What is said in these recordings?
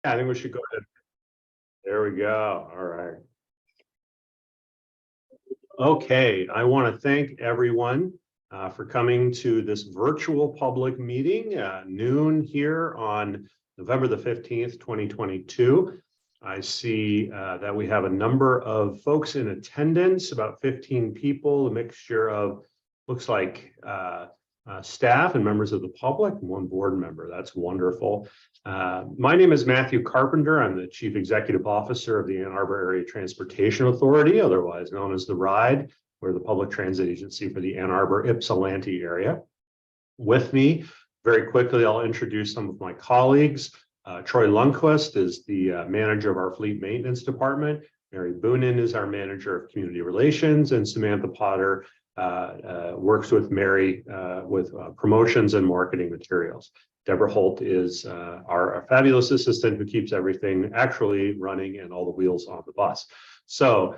I think we should go ahead. There we go. All right. Okay, I want to thank everyone for coming to this virtual public meeting, noon here on November the 15th, 2022. I see that we have a number of folks in attendance, about 15 people, a mixture of, looks like staff and members of the public, and one board member. That's wonderful. My name is Matthew Carpenter. I'm the Chief Executive Officer of the Ann Arbor Area Transportation Authority, otherwise known as TheRide. We're the public transit agency for the Ann Arbor Ypsilanti area. With me, very quickly, I'll introduce some of my colleagues. Troy Lundquist is the manager of our fleet maintenance department. Mary Boonin is our manager of community relations, and Samantha Potter works with Mary with promotions and marketing materials. Deborah Holt is our fabulous assistant who keeps everything actually running and all the wheels on the bus. So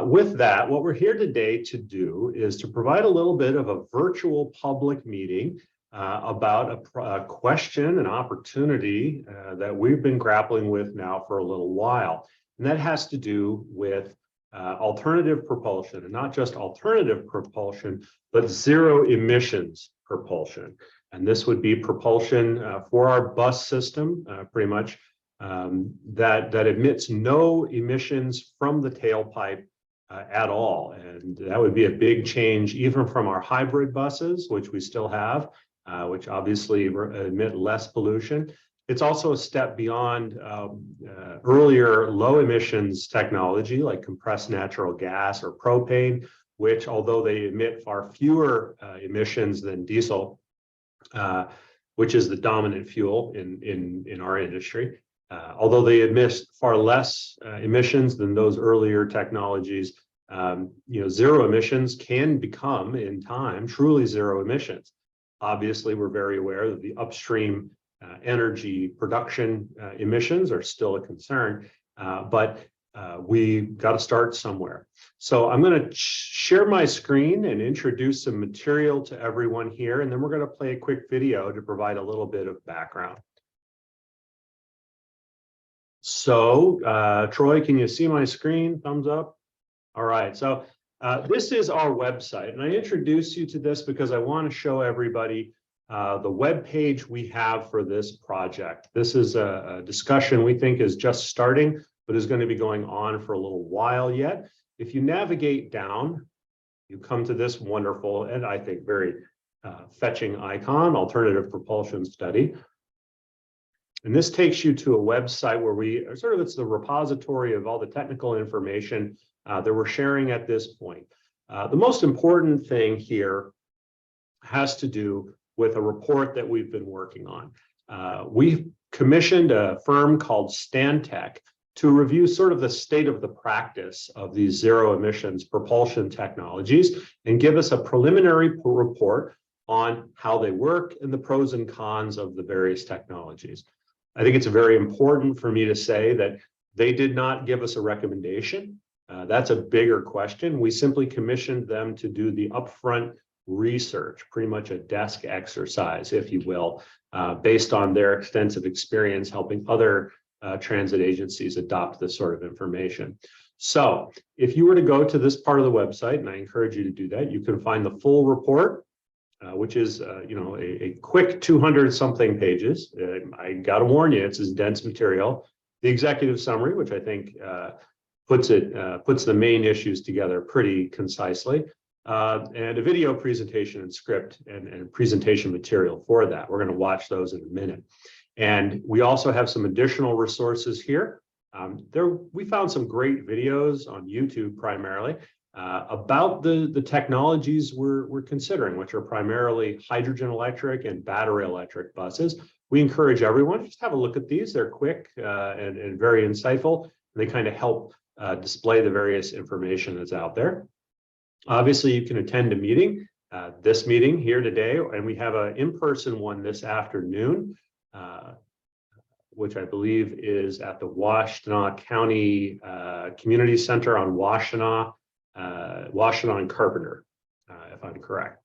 with that, what we're here today to do is to provide a little bit of a virtual public meeting about a question, an opportunity that we've been grappling with now for a little while. And that has to do with alternative propulsion, and not just alternative propulsion, but zero emissions propulsion. And this would be propulsion for our bus system, pretty much, that emits no emissions from the tailpipe at all. And that would be a big change, even from our hybrid buses, which we still have, which obviously emit less pollution. It's also a step beyond earlier low emissions technology like compressed natural gas or propane, which, although they emit far fewer emissions than diesel, which is the dominant fuel in our industry, although they emit far less emissions than those earlier technologies, zero emissions can become in time truly zero emissions. Obviously, we're very aware that the upstream energy production emissions are still a concern, but we got to start somewhere. So I'm going to share my screen and introduce some material to everyone here, and then we're going to play a quick video to provide a little bit of background. So Troy, can you see my screen? Thumbs up. All right, so this is our website, and I introduce you to this because I want to show everybody the web page we have for this project. This is a discussion we think is just starting, but is going to be going on for a little while yet. If you navigate down, you come to this wonderful and I think very fetching icon, Alternative Propulsion Study. And this takes you to a website where it's the repository of all the technical information that we're sharing at this point. The most important thing here has to do with a report that we've been working on. We've commissioned a firm called Stantec to review sort of the state of the practice of these zero emissions propulsion technologies and give us a preliminary report on how they work and the pros and cons of the various technologies. I think it's very important for me to say that they did not give us a recommendation. That's a bigger question. We simply commissioned them to do the upfront research, pretty much a desk exercise, if you will, based on their extensive experience helping other transit agencies adopt this sort of information. So if you were to go to this part of the website, and I encourage you to do that, you can find the full report, which is a quick 200 something pages. I got to warn you, it's as dense material. The executive summary, which I think puts the main issues together pretty concisely. And a video presentation and script and presentation material for that. We're going to watch those in a minute. And we also have some additional resources here. We found some great videos on YouTube primarily about the technologies we're considering, which are primarily hydrogen electric and battery electric buses. We encourage everyone to just have a look at these. They're quick and very insightful. They kind of help display the various information that's out there. Obviously, you can attend a meeting, this meeting here today, and we have an in-person one this afternoon, which I believe is at the Washtenaw County Community Center on Washtenaw and Carpenter, if I'm correct.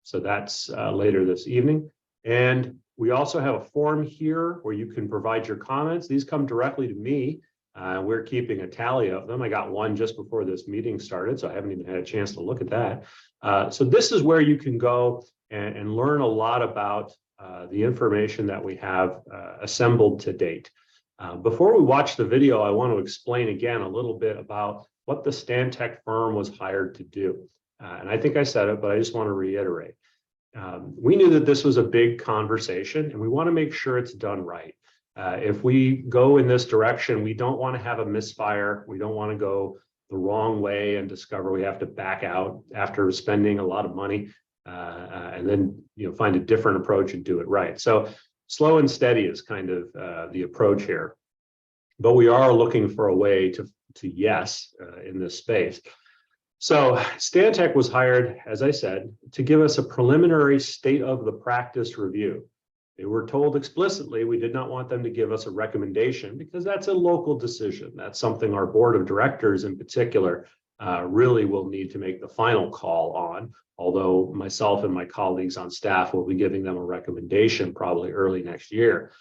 So that's later this evening. And We also have a form here where you can provide your comments. These come directly to me. We're keeping a tally of them. I got one just before this meeting started, so I haven't even had a chance to look at that. So this is where you can go and learn a lot about the information that we have assembled to date. Before we watch the video, I want to explain again a little bit about what the Stantec firm was hired to do. And I think I said it, but I just want to reiterate. We knew that this was a big conversation, and we want to make sure it's done right. If we go in this direction, we don't want to have a misfire. We don't want to go the wrong way and discover we have to back out after spending a lot of money and then find a different approach and do it right. So slow and steady is kind of the approach here. But we are looking for a way to yes in this space. So Stantec was hired, as I said, to give us a preliminary state of the practice review. They were told explicitly we did not want them to give us a recommendation because that's a local decision. That's something our board of directors in particular really will need to make the final call on, although myself and my colleagues on staff will be giving them a recommendation probably early next year.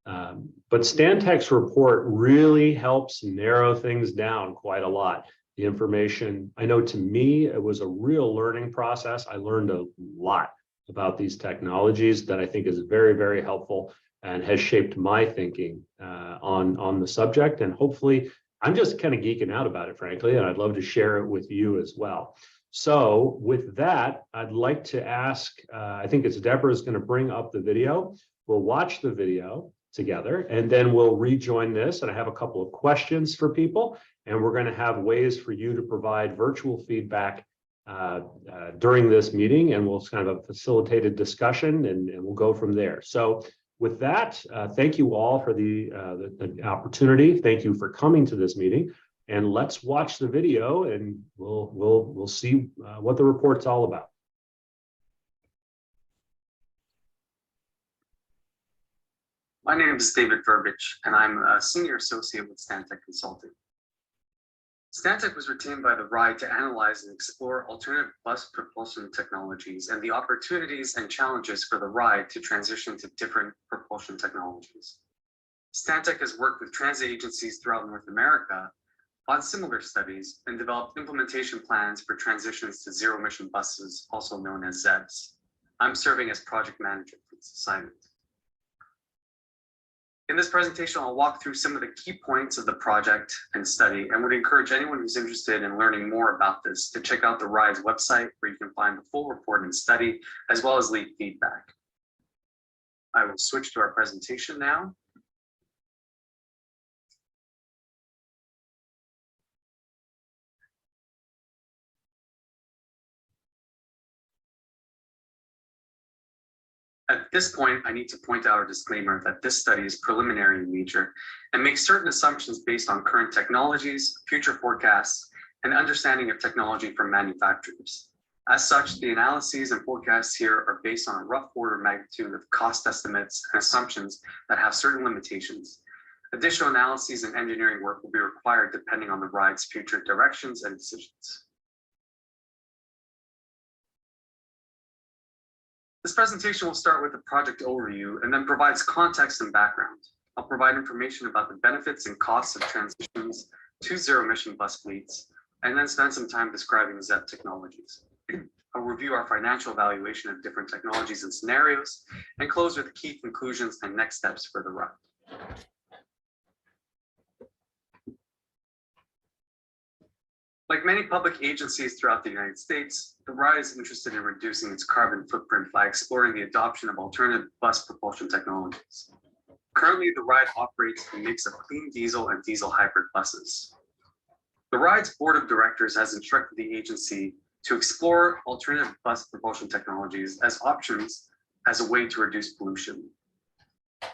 But Stantec's report really helps narrow things down quite a lot. The information, I know to me, it was a real learning process. I learned a lot about these technologies that I think is very, very helpful and has shaped my thinking on the subject. And hopefully, I'm just kind of geeking out about it, frankly, and I'd love to share it with you as well. So with that, I'd like to ask, I think it's Deborah's going to bring up the video. We'll watch the video together, and then we'll rejoin this. And I have a couple of questions for people, and we're going to have ways for you to provide virtual feedback during this meeting, and we'll kind of have a facilitated discussion, and we'll go from there. So with that, thank you all for the opportunity. Thank you for coming to this meeting, and let's watch the video, and we'll see what the report's all about. My name is David Verbic, and I'm a senior associate with Stantec Consulting. Stantec was retained by TheRide to analyze and explore alternative bus propulsion technologies and the opportunities and challenges for TheRide to transition to different propulsion technologies. Stantec has worked with transit agencies throughout North America on similar studies and developed implementation plans for transitions to zero-emission buses, also known as ZEBs. I'm serving as project manager for this assignment. In this presentation, I'll walk through some of the key points of the project and study, and would encourage anyone who's interested in learning more about this to check out TheRide's website, where you can find the full report and study, as well as leave feedback. I will switch to our presentation now. At this point, I need to point out a disclaimer that this study is preliminary in nature and makes certain assumptions based on current technologies, future forecasts, and understanding of technology from manufacturers. As such, the analyses and forecasts here are based on a rough order of magnitude of cost estimates and assumptions that have certain limitations. Additional analyses and engineering work will be required depending on TheRide's future directions and decisions. This presentation will start with a project overview and then provides context and background. I'll provide information about the benefits and costs of transitions to zero-emission bus fleets, and then spend some time describing ZEB technologies. I'll review our financial evaluation of different technologies and scenarios, and close with key conclusions and next steps for TheRide. Like many public agencies throughout the United States, TheRide is interested in reducing its carbon footprint by exploring the adoption of alternative bus propulsion technologies. Currently, TheRide operates a mix of clean diesel and diesel hybrid buses. TheRide's board of directors has instructed the agency to explore alternative bus propulsion technologies as options as a way to reduce pollution.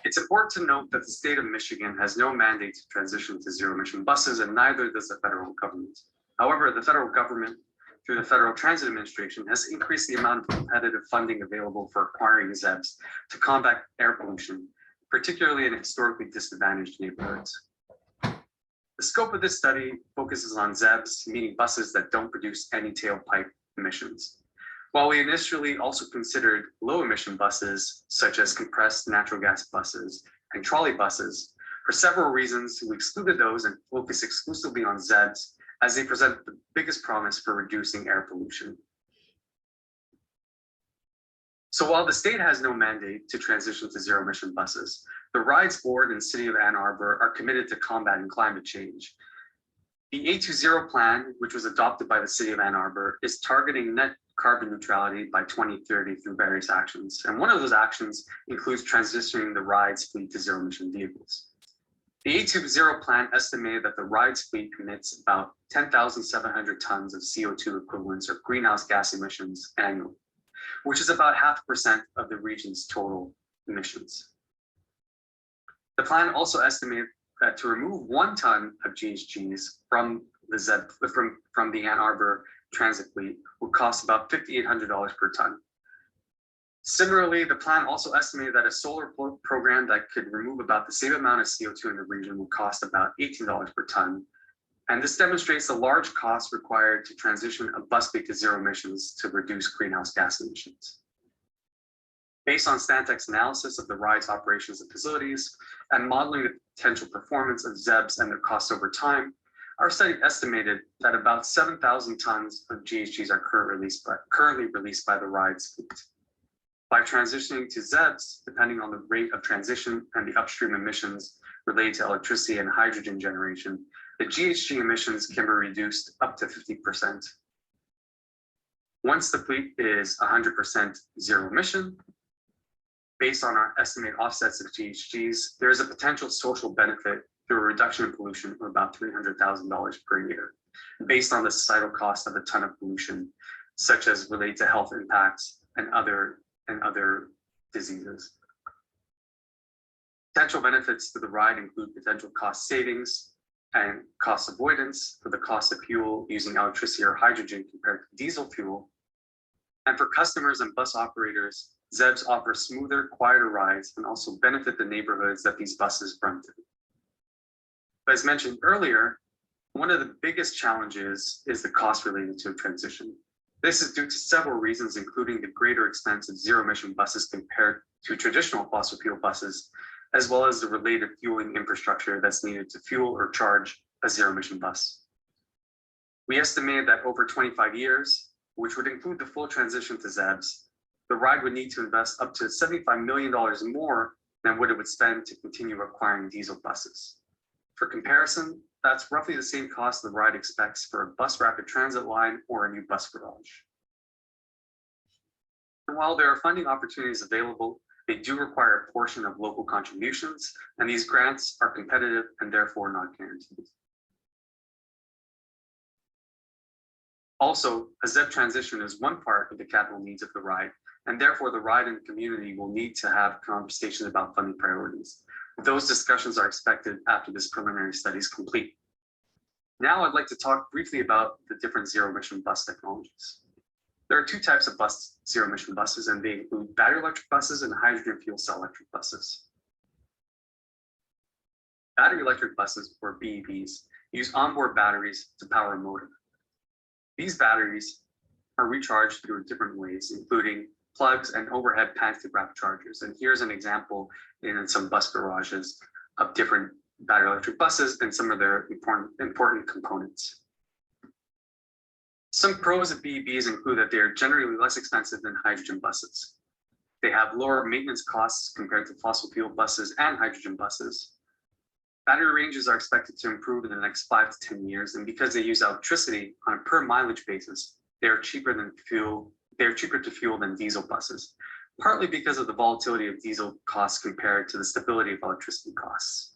It's important to note that the state of Michigan has no mandate to transition to zero-emission buses, and neither does the federal government. However, the federal government, through the Federal Transit Administration, has increased the amount of competitive funding available for acquiring ZEBs to combat air pollution, particularly in historically disadvantaged neighborhoods. The scope of this study focuses on ZEBs, meaning buses that don't produce any tailpipe emissions. While we initially also considered low emission buses, such as compressed natural gas buses and trolley buses, for several reasons, we excluded those and focused exclusively on ZEBs as they present the biggest promise for reducing air pollution. So while the state has no mandate to transition to zero emission buses, the RIDE's board and City of Ann Arbor are committed to combating climate change. The 820 plan, which was adopted by the City of Ann Arbor, is targeting net carbon neutrality by 2030 through various actions. And one of those actions includes transitioning the RIDE's fleet to zero emission vehicles. The 820 plan estimated that the RIDE's fleet emits about 10,700 tons of CO2 equivalents or greenhouse gas emissions annually, which is about 0.5% of the region's total emissions. The plan also estimated that to remove 1 ton of GHGs from the from the Ann Arbor transit fleet would cost about $5,800 per ton. Similarly, the plan also estimated that a solar program that could remove about the same amount of CO2 in the region would cost about $18 per ton. And this demonstrates the large cost required to transition a bus fleet to zero emissions to reduce greenhouse gas emissions. Based on Stantec's analysis of the RIDE's operations and facilities and modeling the potential performance of ZEBs and their costs over time, our study estimated that about 7,000 tons of GHGs are currently released by the RIDE's fleet. By transitioning to ZEBs, depending on the rate of transition and the upstream emissions related to electricity and hydrogen generation, the GHG emissions can be reduced up to 50%. Once the fleet is 100% zero emission, based on our estimated offsets of GHGs, there is a potential social benefit through a reduction in pollution of about $300,000 per year, based on the societal cost of a ton of pollution, such as related to health impacts and other diseases. Potential benefits to the RIDE include potential cost savings and cost avoidance for the cost of fuel using electricity or hydrogen compared to diesel fuel. And for customers and bus operators, ZEBs offer smoother, quieter rides and also benefit the neighborhoods that these buses run through. But as mentioned earlier, one of the biggest challenges is the cost related to a transition. This is due to several reasons, including the greater expense of zero-emission buses compared to traditional fossil fuel buses, as well as the related fueling infrastructure that's needed to fuel or charge a zero-emission bus. We estimated that over 25 years, which would include the full transition to ZEBs, the RIDE would need to invest up to $75 million more than what it would spend to continue acquiring diesel buses. For comparison, that's roughly the same cost the RIDE expects for a bus rapid transit line or a new bus garage. And while there are funding opportunities available, they do require a portion of local contributions, and these grants are competitive and therefore not guaranteed. Also, a ZEB transition is one part of the capital needs of the RIDE, and therefore the RIDE and the community will need to have conversations about funding priorities. Those discussions are expected after this preliminary study is complete. Now I'd like to talk briefly about the different zero-emission bus technologies. There are 2 types of zero-emission buses, and they include battery electric buses and hydrogen fuel cell electric buses. Battery electric buses, or BEVs, use onboard batteries to power a motor. These batteries are recharged through different ways, including plugs and overhead pantograph rapid chargers. And here's an example in some bus garages of different battery electric buses and some of their important components. Some pros of BEVs include that they are generally less expensive than hydrogen buses. They have lower maintenance costs compared to fossil fuel buses and hydrogen buses. Battery ranges are expected to improve in the next 5 to 10 years, and because they use electricity on a per mileage basis, they are cheaper to fuel than diesel buses, partly because of the volatility of diesel costs compared to the stability of electricity costs.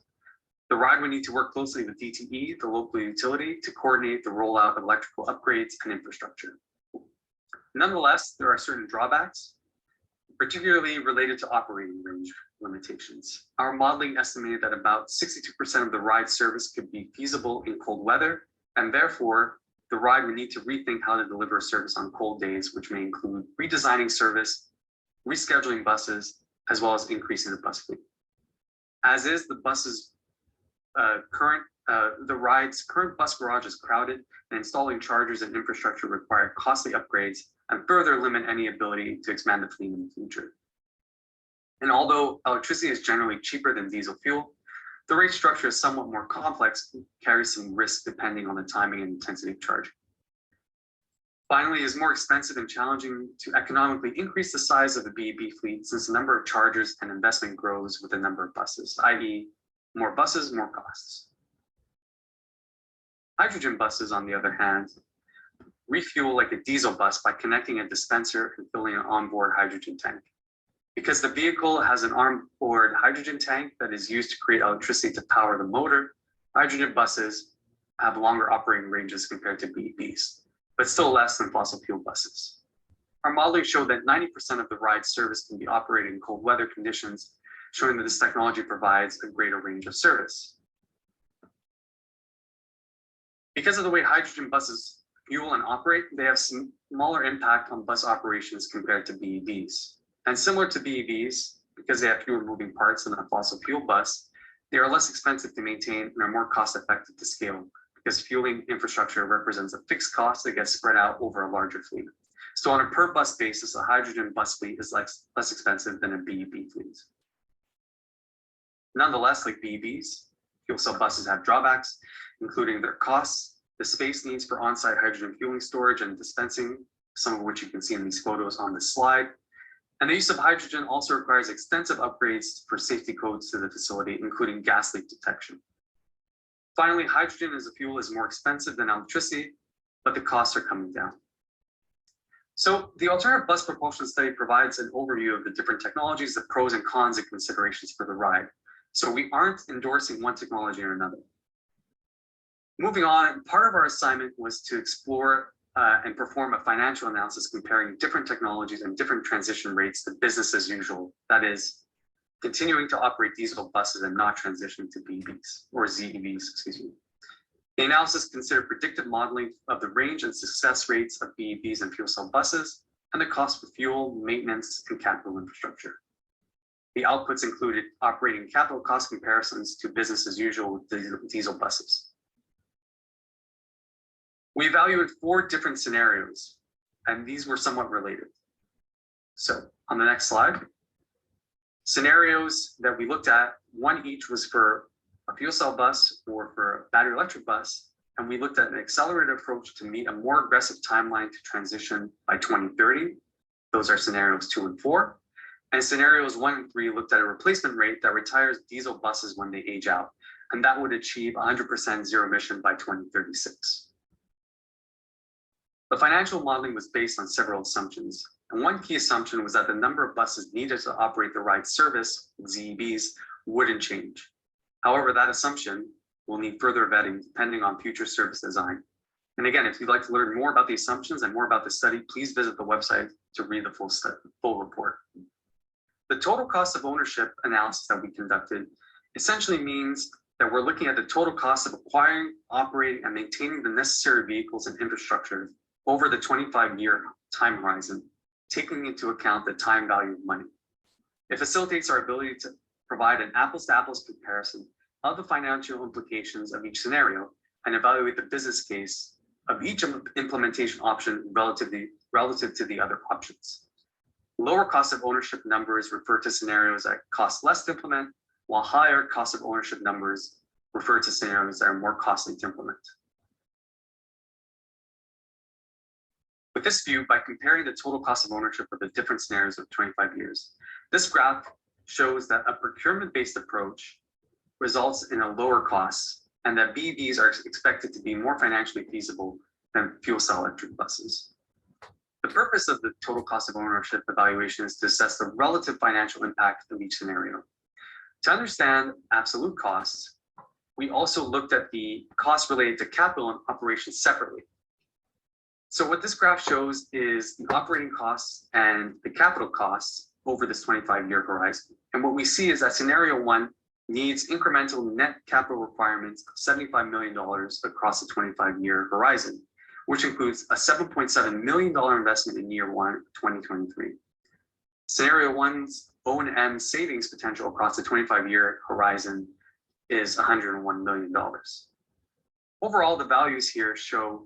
The RIDE would need to work closely with DTE, the local utility, to coordinate the rollout of electrical upgrades and infrastructure. Nonetheless, there are certain drawbacks, particularly related to operating range limitations. Our modeling estimated that about 62% of the RIDE service could be feasible in cold weather, and therefore, the RIDE would need to rethink how to deliver service on cold days, which may include redesigning service, rescheduling buses, as well as increasing the bus fleet. As is, the RIDE's current bus garage is crowded, and installing chargers and infrastructure require costly upgrades and further limit any ability to expand the fleet in the future. And although electricity is generally cheaper than diesel fuel, the rate structure is somewhat more complex and carries some risk depending on the timing and intensity of charging. Finally, it is more expensive and challenging to economically increase the size of the BEV fleet since the number of chargers and investment grows with the number of buses, i.e. more buses, more costs. Hydrogen buses, on the other hand, refuel like a diesel bus by connecting a dispenser and filling an onboard hydrogen tank. Because the vehicle has an onboard hydrogen tank that is used to create electricity to power the motor, hydrogen buses have longer operating ranges compared to BEVs, but still less than fossil fuel buses. Our modeling showed that 90% of the ride service can be operated in cold weather conditions, showing that this technology provides a greater range of service. Because of the way hydrogen buses fuel and operate, they have smaller impact on bus operations compared to BEVs. And similar to BEVs, because they have fewer moving parts than a fossil fuel bus, they are less expensive to maintain and are more cost effective to scale because fueling infrastructure represents a fixed cost that gets spread out over a larger fleet. So on a per bus basis, a hydrogen bus fleet is less expensive than a BEV fleet. Nonetheless, like BEVs, fuel cell buses have drawbacks, including their costs, the space needs for on-site hydrogen fueling storage and dispensing, some of which you can see in these photos on this slide. And the use of hydrogen also requires extensive upgrades for safety codes to the facility, including gas leak detection. Finally, hydrogen as a fuel is more expensive than electricity, but the costs are coming down. So the alternative bus propulsion study provides an overview of the different technologies, the pros and cons and considerations for the ride. So we aren't endorsing one technology or another. Moving on, part of our assignment was to explore and perform a financial analysis comparing different technologies and different transition rates to business as usual. That is, continuing to operate diesel buses and not transitioning to BEVs or ZEVs, excuse me. The analysis considered predictive modeling of the range and success rates of BEVs and fuel cell buses and the cost for fuel, maintenance, and capital infrastructure. The outputs included operating capital cost comparisons to business as usual with diesel buses. We evaluated 4 different scenarios, and these were somewhat related. So on the next slide, scenarios that we looked at, one each was for a fuel cell bus or for a battery electric bus, and we looked at an accelerated approach to meet a more aggressive timeline to transition by 2030. Those are scenarios 2 and 4. And scenarios 1 and 3 looked at a replacement rate that retires diesel buses when they age out, and that would achieve 100% zero emission by 2036. The financial modeling was based on several assumptions, and one key assumption was that the number of buses needed to operate the ride service, ZEBs, wouldn't change. However, that assumption will need further vetting depending on future service design. And again, if you'd like to learn more about the assumptions and more about the study, please visit the website to read the full report. The total cost of ownership analysis that we conducted essentially means that we're looking at the total cost of acquiring, operating, and maintaining the necessary vehicles and infrastructure over the 25-year time horizon, taking into account the time value of money. It facilitates our ability to provide an apples-to-apples comparison of the financial implications of each scenario and evaluate the business case of each implementation option relative to the other options. Lower cost of ownership numbers refer to scenarios that cost less to implement, while higher cost of ownership numbers refer to scenarios that are more costly to implement. With this view, by comparing the total cost of ownership of the different scenarios of 25 years, this graph shows that a procurement-based approach results in a lower cost and that BEVs are expected to be more financially feasible than fuel cell electric buses. The purpose of the total cost of ownership evaluation is to assess the relative financial impact of each scenario. To understand absolute costs, we also looked at the costs related to capital and operations separately. So what this graph shows is the operating costs and the capital costs over this 25-year horizon. And what we see is that scenario 1 needs incremental net capital requirements of $75 million across the 25-year horizon, which includes a $7.7 million investment in year 1, 2023. Scenario 1's O&M savings potential across the 25-year horizon is $101 million. Overall, the values here show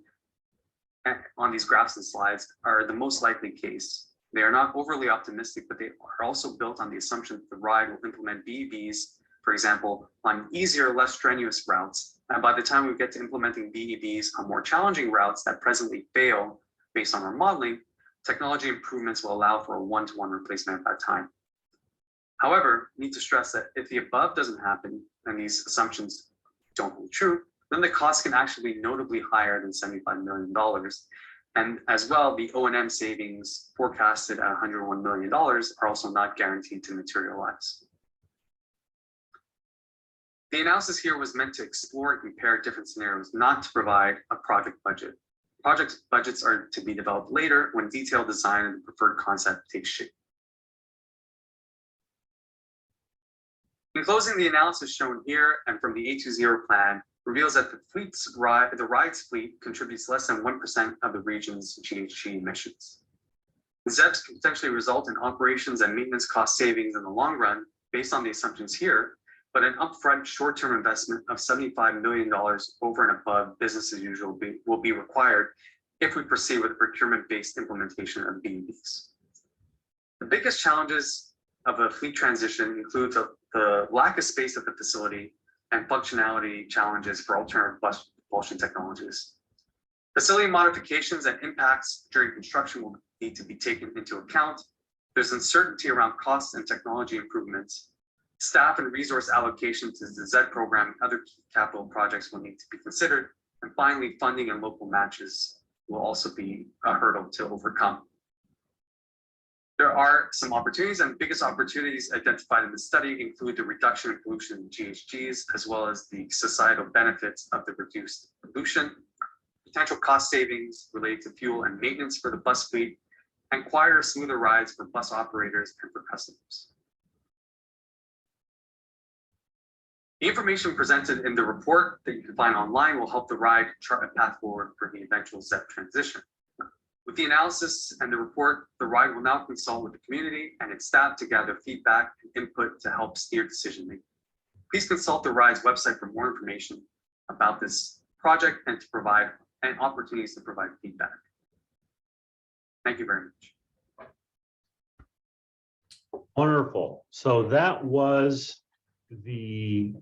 on these graphs and slides are the most likely case. They are not overly optimistic, but they are also built on the assumption that the ride will implement BEVs, for example, on easier, less strenuous routes. And by the time we get to implementing BEVs on more challenging routes that presently fail based on our modeling, technology improvements will allow for a one-to-one replacement at that time. However, we need to stress that if the above doesn't happen and these assumptions don't hold true, then the cost can actually be notably higher than $75 million. And as well, the O&M savings forecasted at $101 million are also not guaranteed to materialize. The analysis here was meant to explore and compare different scenarios, not to provide a project budget. Project budgets are to be developed later when detailed design and the preferred concept takes shape. In closing, the analysis shown here and from the A20 plan reveals that the ride's fleet contributes less than 1% of the region's GHG emissions. The ZEBs can potentially result in operations and maintenance cost savings in the long run based on the assumptions here, but an upfront short-term investment of $75 million over and above business as usual will be required if we proceed with the procurement-based implementation of BEVs. The biggest challenges of a fleet transition include the lack of space at the facility and functionality challenges for alternative bus propulsion technologies. Facility modifications and impacts during construction will need to be taken into account. There's uncertainty around costs and technology improvements. Staff and resource allocation to the ZED program and other key capital projects will need to be considered. And finally, funding and local matches will also be a hurdle to overcome. There are some opportunities, and biggest opportunities identified in the study include the reduction in pollution in GHGs, as well as the societal benefits of the reduced pollution, potential cost savings related to fuel and maintenance for the bus fleet, and quieter, smoother rides for bus operators and for customers. The information presented in the report that you can find online will help the RIDE chart a path forward for the eventual ZEP transition. With the analysis and the report, the RIDE will now consult with the community and its staff to gather feedback and input to help steer decision making. Please consult the RIDE's website for more information about this project and to provide opportunities to provide feedback. Thank you very much. Wonderful. So that was the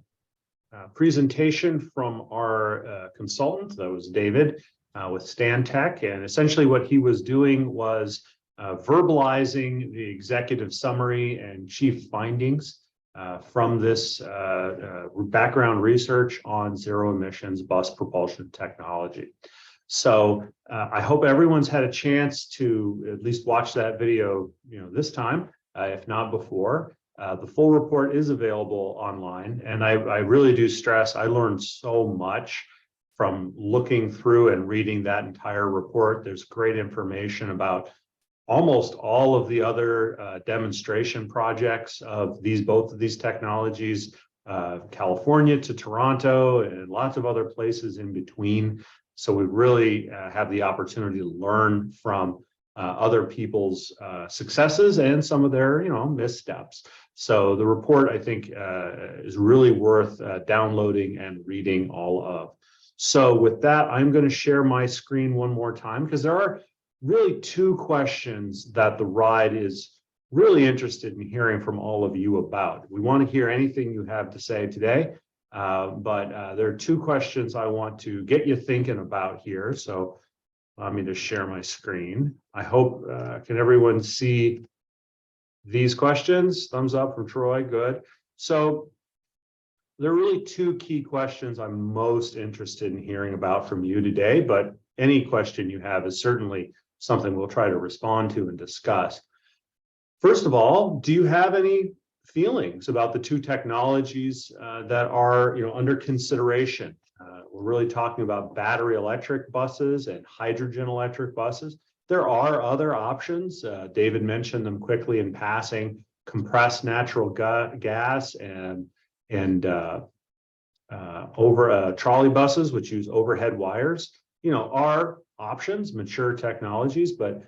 presentation from our consultant. That was David with Stantec, and essentially what he was doing was verbalizing the executive summary and chief findings from this background research on zero emissions bus propulsion technology. So I hope everyone's had a chance to at least watch that video, this time, if not before. The full report is available online, and I really do stress I learned so much from looking through and reading that entire report. There's great information about almost all of the other demonstration projects of both of these technologies, California to Toronto and lots of other places in between. So we really have the opportunity to learn from other people's successes and some of their missteps. So the report, I think, is really worth downloading and reading all of. So with that, I'm going to share my screen one more time because there are really two questions that the RIDE is really interested in hearing from all of you about. We want to hear anything you have to say today, but there are two questions I want to get you thinking about here. So allow me to share my screen. I hope, can everyone see these questions? Thumbs up from Troy, good. So there are really two key questions I'm most interested in hearing about from you today, but any question you have is certainly something we'll try to respond to and discuss. First of all, do you have any feelings about the two technologies that are under consideration? We're really talking about battery electric buses and hydrogen electric buses. There are other options. David mentioned them quickly in passing: compressed natural gas and trolley buses, which use overhead wires. Are options, mature technologies, but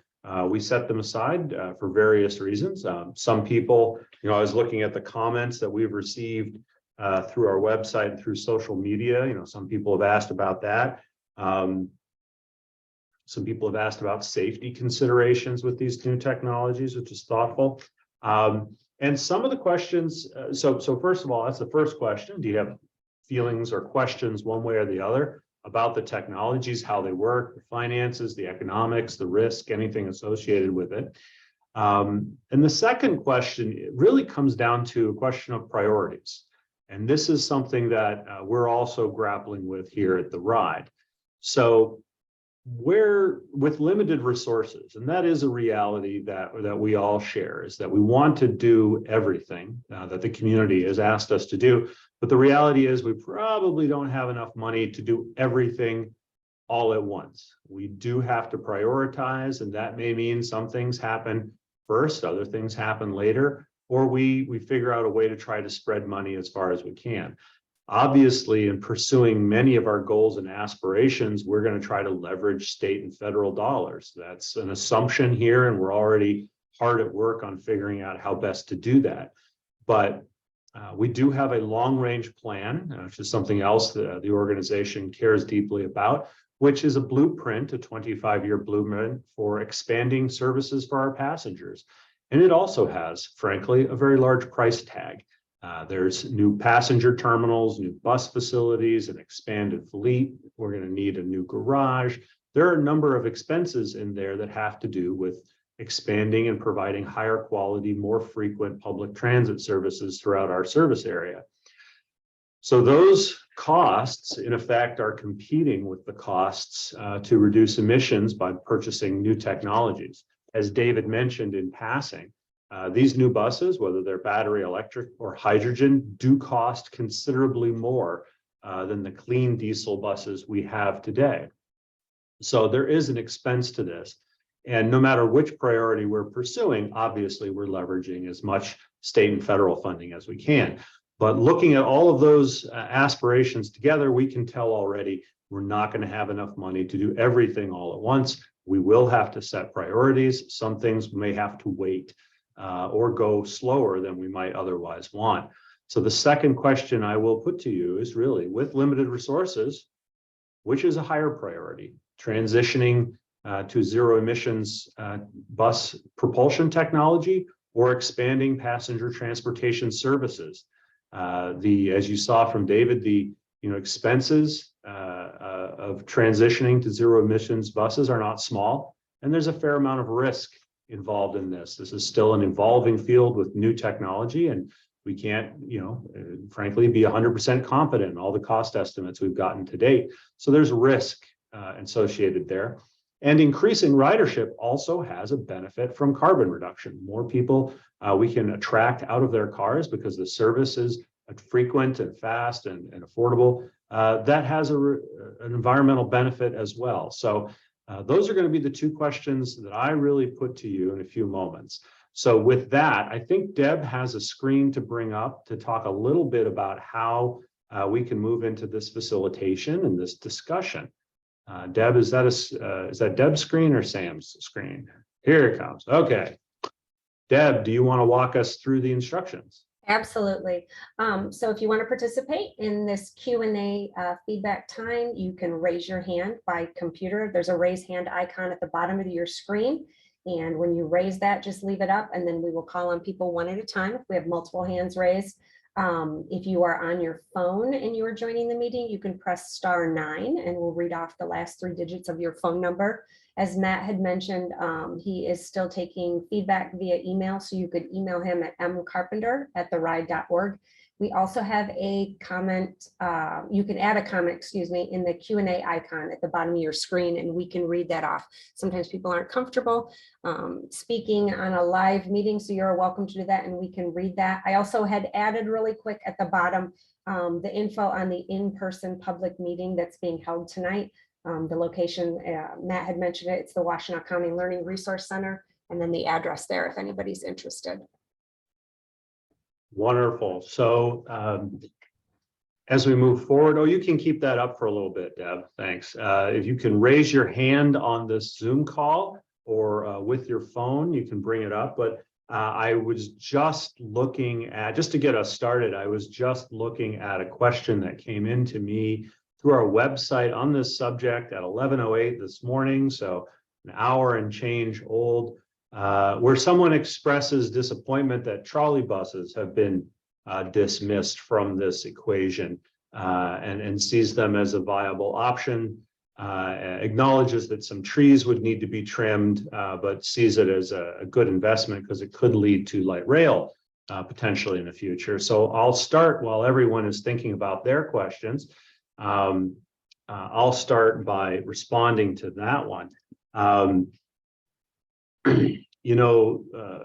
we set them aside for various reasons. Some people, I was looking at the comments that we've received through our website and through social media. Some people have asked about that. Some people have asked about safety considerations with these new technologies, which is thoughtful. And some of the questions, so first of all, that's the first question. Do you have feelings or questions one way or the other about the technologies, how they work, the finances, the economics, the risk, anything associated with it? And the second question, it really comes down to a question of priorities. And this is something that we're also grappling with here at TheRide. So we're with limited resources, and that is a reality that we all share, is that we want to do everything that the community has asked us to do. But the reality is we probably don't have enough money to do everything all at once. We do have to prioritize, and that may mean some things happen first, other things happen later, or we figure out a way to try to spread money as far as we can. Obviously, in pursuing many of our goals and aspirations, we're going to try to leverage state and federal dollars. That's an assumption here, and we're already hard at work on figuring out how best to do that. But we do have a long-range plan, which is something else that the organization cares deeply about, which is a blueprint, a 25-year blueprint for expanding services for our passengers. And it also has, frankly, a very large price tag. There's new passenger terminals, new bus facilities, an expanded fleet. We're going to need a new garage. There are a number of expenses in there that have to do with expanding and providing higher quality, more frequent public transit services throughout our service area. So those costs, in effect, are competing with the costs to reduce emissions by purchasing new technologies. As David mentioned in passing, these new buses, whether they're battery, electric, or hydrogen, do cost considerably more than the clean diesel buses we have today. So there is an expense to this. And no matter which priority we're pursuing, obviously we're leveraging as much state and federal funding as we can. But looking at all of those aspirations together, we can tell already we're not going to have enough money to do everything all at once. We will have to set priorities. Some things may have to wait or go slower than we might otherwise want. So the second question I will put to you is really, with limited resources, which is a higher priority? Transitioning to zero emissions bus propulsion technology, or expanding passenger transportation services? As you saw from David, the expenses of transitioning to zero emissions buses are not small, and there's a fair amount of risk involved in this. This is still an evolving field with new technology, and we can't, frankly, be 100% confident in all the cost estimates we've gotten to date. So there's risk associated there. And increasing ridership also has a benefit from carbon reduction. More people we can attract out of their cars because the service is frequent and fast and affordable. That has an environmental benefit as well. So those are going to be the two questions that I really put to you in a few moments. So with that, I think Deb has a screen to bring up to talk a little bit about how we can move into this facilitation and this discussion. Deb, is that Deb's screen or Sam's screen? Here it comes. Okay. Deb, do you want to walk us through the instructions? Absolutely. So if you want to participate in this Q&A feedback time, you can raise your hand by computer. There's a raise hand icon at the bottom of your screen. And when you raise that, just leave it up, and then we will call on people one at a time if we have multiple hands raised. If you are on your phone and you are joining the meeting, you can press *9 and we'll read off the last 3 digits of your phone number. As Matt had mentioned, he is still taking feedback via email, so you could email him at mcarpenter@theride.org. We also have a comment, you can add a comment, in the Q&A icon at the bottom of your screen, and we can read that off. Sometimes people aren't comfortable speaking on a live meeting, so you're welcome to do that, and we can read that. I also had added really quick at the bottom the info on the in-person public meeting that's being held tonight. The location, Matt had mentioned it, it's the Washtenaw County Learning Resource Center, and then the address there if anybody's interested. Wonderful. So as we move forward, you can keep that up for a little bit, Deb. Thanks. If you can raise your hand on this Zoom call or with your phone, you can bring it up. But I was just looking at, just to get us started, I was just looking at a question that came in to me through our website on this subject at 11:08 this morning, so an hour and change old, where someone expresses disappointment that trolley buses have been dismissed from this equation, and sees them as a viable option, acknowledges that some trees would need to be trimmed, but sees it as a good investment because it could lead to light rail potentially in the future. So I'll start while everyone is thinking about their questions. I'll start by responding to that one.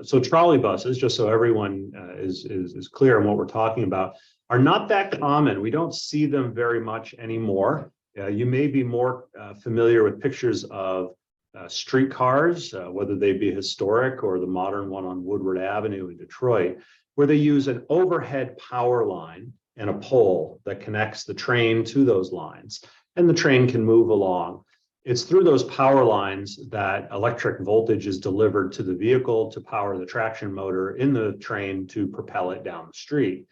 So trolley buses, just so everyone is clear on what we're talking about, are not that common. We don't see them very much anymore. You may be more familiar with pictures of streetcars, whether they be historic or the modern one on Woodward Avenue in Detroit, where they use an overhead power line and a pole that connects the train to those lines, and the train can move along. It's through those power lines that electric voltage is delivered to the vehicle to power the traction motor in the train to propel it down the street.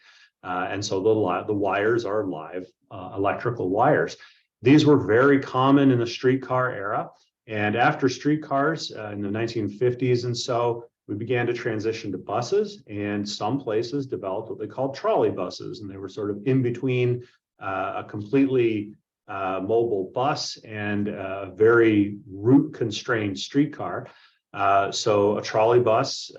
And so the wires are live electrical wires. These were very common in the streetcar era. And after streetcars in the 1950s and so, we began to transition to buses, and some places developed what they called trolley buses. And they were sort of in between a completely mobile bus and a very route constrained streetcar. So a trolley bus,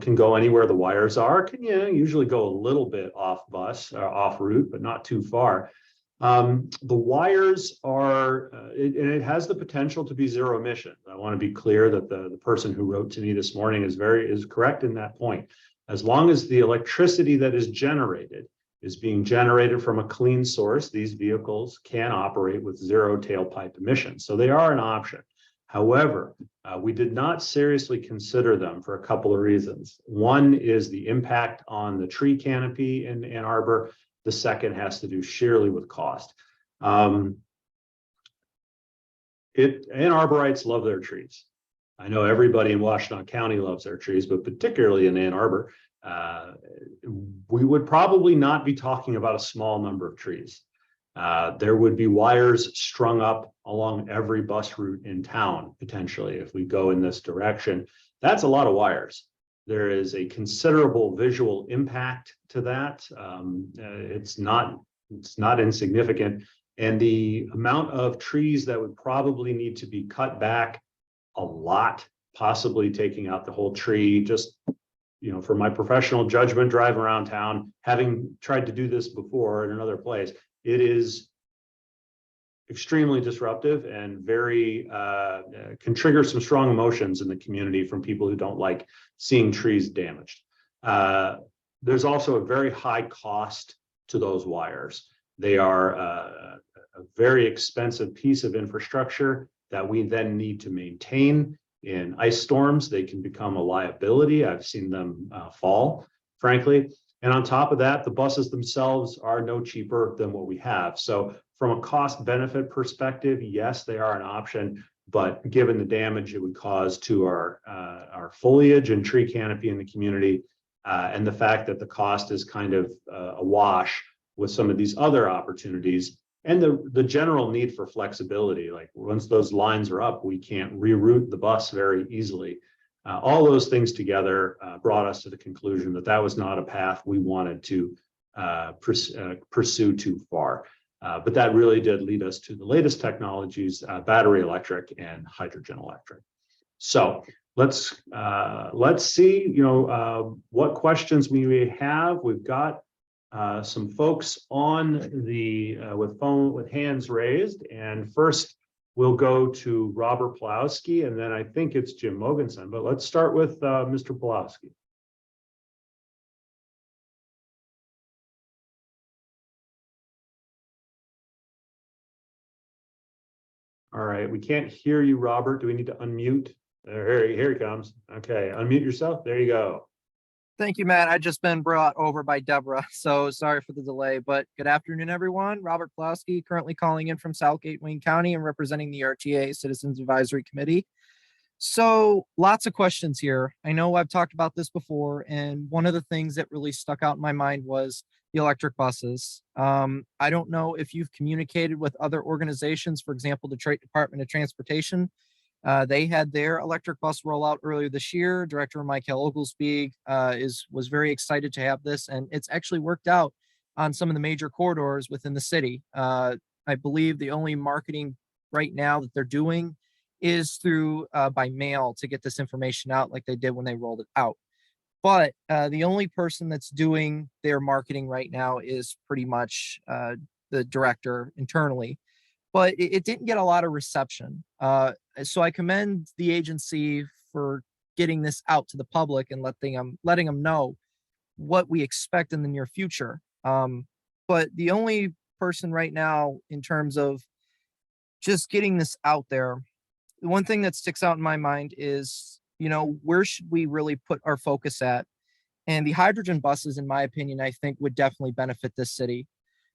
can go anywhere the wires are, can usually go a little bit off bus or off route, but not too far. The wires are, and it has the potential to be zero emission. I want to be clear that the person who wrote to me this morning is correct in that point. As long as the electricity that is generated is being generated from a clean source, these vehicles can operate with zero tailpipe emissions. So they are an option. However, we did not seriously consider them for a couple of reasons. One is the impact on the tree canopy in Ann Arbor. The second has to do sheerly with cost. Ann Arborites love their trees. I know everybody in Washtenaw County loves their trees, but particularly in Ann Arbor, we would probably not be talking about a small number of trees. There would be wires strung up along every bus route in town, potentially, if we go in this direction. That's a lot of wires. There is a considerable visual impact to that. It's not insignificant. And the amount of trees that would probably need to be cut back a lot, possibly taking out the whole tree, just for my professional judgment, driving around town, having tried to do this before in another place, it is extremely disruptive and very can trigger some strong emotions in the community from people who don't like seeing trees damaged. There's also a very high cost to those wires. They are a very expensive piece of infrastructure that we then need to maintain. In ice storms, they can become a liability. I've seen them fall, frankly. And on top of that, the buses themselves are no cheaper than what we have. So from a cost benefit perspective, yes, they are an option, but given the damage it would cause to our foliage and tree canopy in the community, and the fact that the cost is kind of a wash with some of these other opportunities, and the general need for flexibility, like once those lines are up, we can't reroute the bus very easily. All those things together brought us to the conclusion that that was not a path we wanted to pursue too far. But that really did lead us to the latest technologies, battery electric and hydrogen electric. So let's see, what questions we may have. We've got some folks on the with hands raised, and first we'll go to Robert Pulowski, and then I think it's Jim Mogensen, but let's start with Mr. Pulowski. All right, we can't hear you, Robert. Do we need to unmute? Here he comes. Okay, unmute yourself. There you go. Thank you, Matt. I've just been brought over by Deborah, so sorry for the delay, but good afternoon, everyone. Robert Pulowski, currently calling in from Southgate, Wayne County and representing the RTA Citizens Advisory Committee. So lots of questions here. I know I've talked about this before, and one of the things that really stuck out in my mind was the electric buses. I don't know if you've communicated with other organizations, for example, the Detroit Department of Transportation. They had their electric bus rollout earlier this year. Director Michael Oglesby was very excited to have this, and it's actually worked out on some of the major corridors within the city. I believe the only marketing right now that they're doing is through by mail to get this information out like they did when they rolled it out. But the only person that's doing their marketing right now is pretty much the director internally. But it didn't get a lot of reception. So I commend the agency for getting this out to the public and letting them know what we expect in the near future. But the only person right now in terms of just getting this out there, the one thing that sticks out in my mind is, where should we really put our focus at? And the hydrogen buses, in my opinion, I think would definitely benefit this city.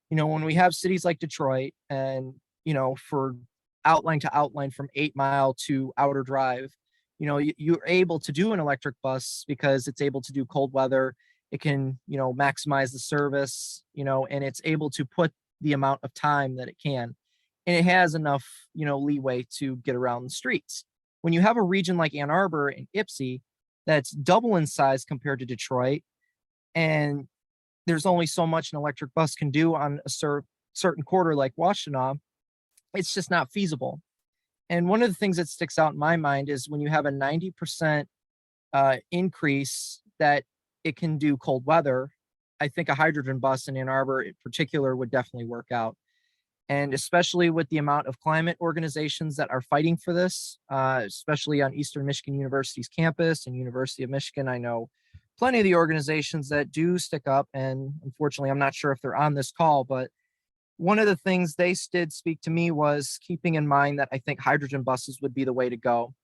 When we have cities like Detroit and, for outline to outline from 8 Mile to Outer Drive, you're able to do an electric bus because it's able to do cold weather. It can, maximize the service, and it's able to put the amount of time that it can. And it has enough, leeway to get around the streets. When you have a region like Ann Arbor and Ypsi that's double in size compared to Detroit, and there's only so much an electric bus can do on a certain quarter like Washtenaw, it's just not feasible. And one of the things that sticks out in my mind is when you have a 90% increase that it can do cold weather, I think a hydrogen bus in Ann Arbor in particular would definitely work out. And especially with the amount of climate organizations that are fighting for this, especially on Eastern Michigan University's campus and University of Michigan, I know plenty of the organizations that do stick up. And unfortunately, I'm not sure if they're on this call, but one of the things they did speak to me was keeping in mind that I think hydrogen buses would be the way to go.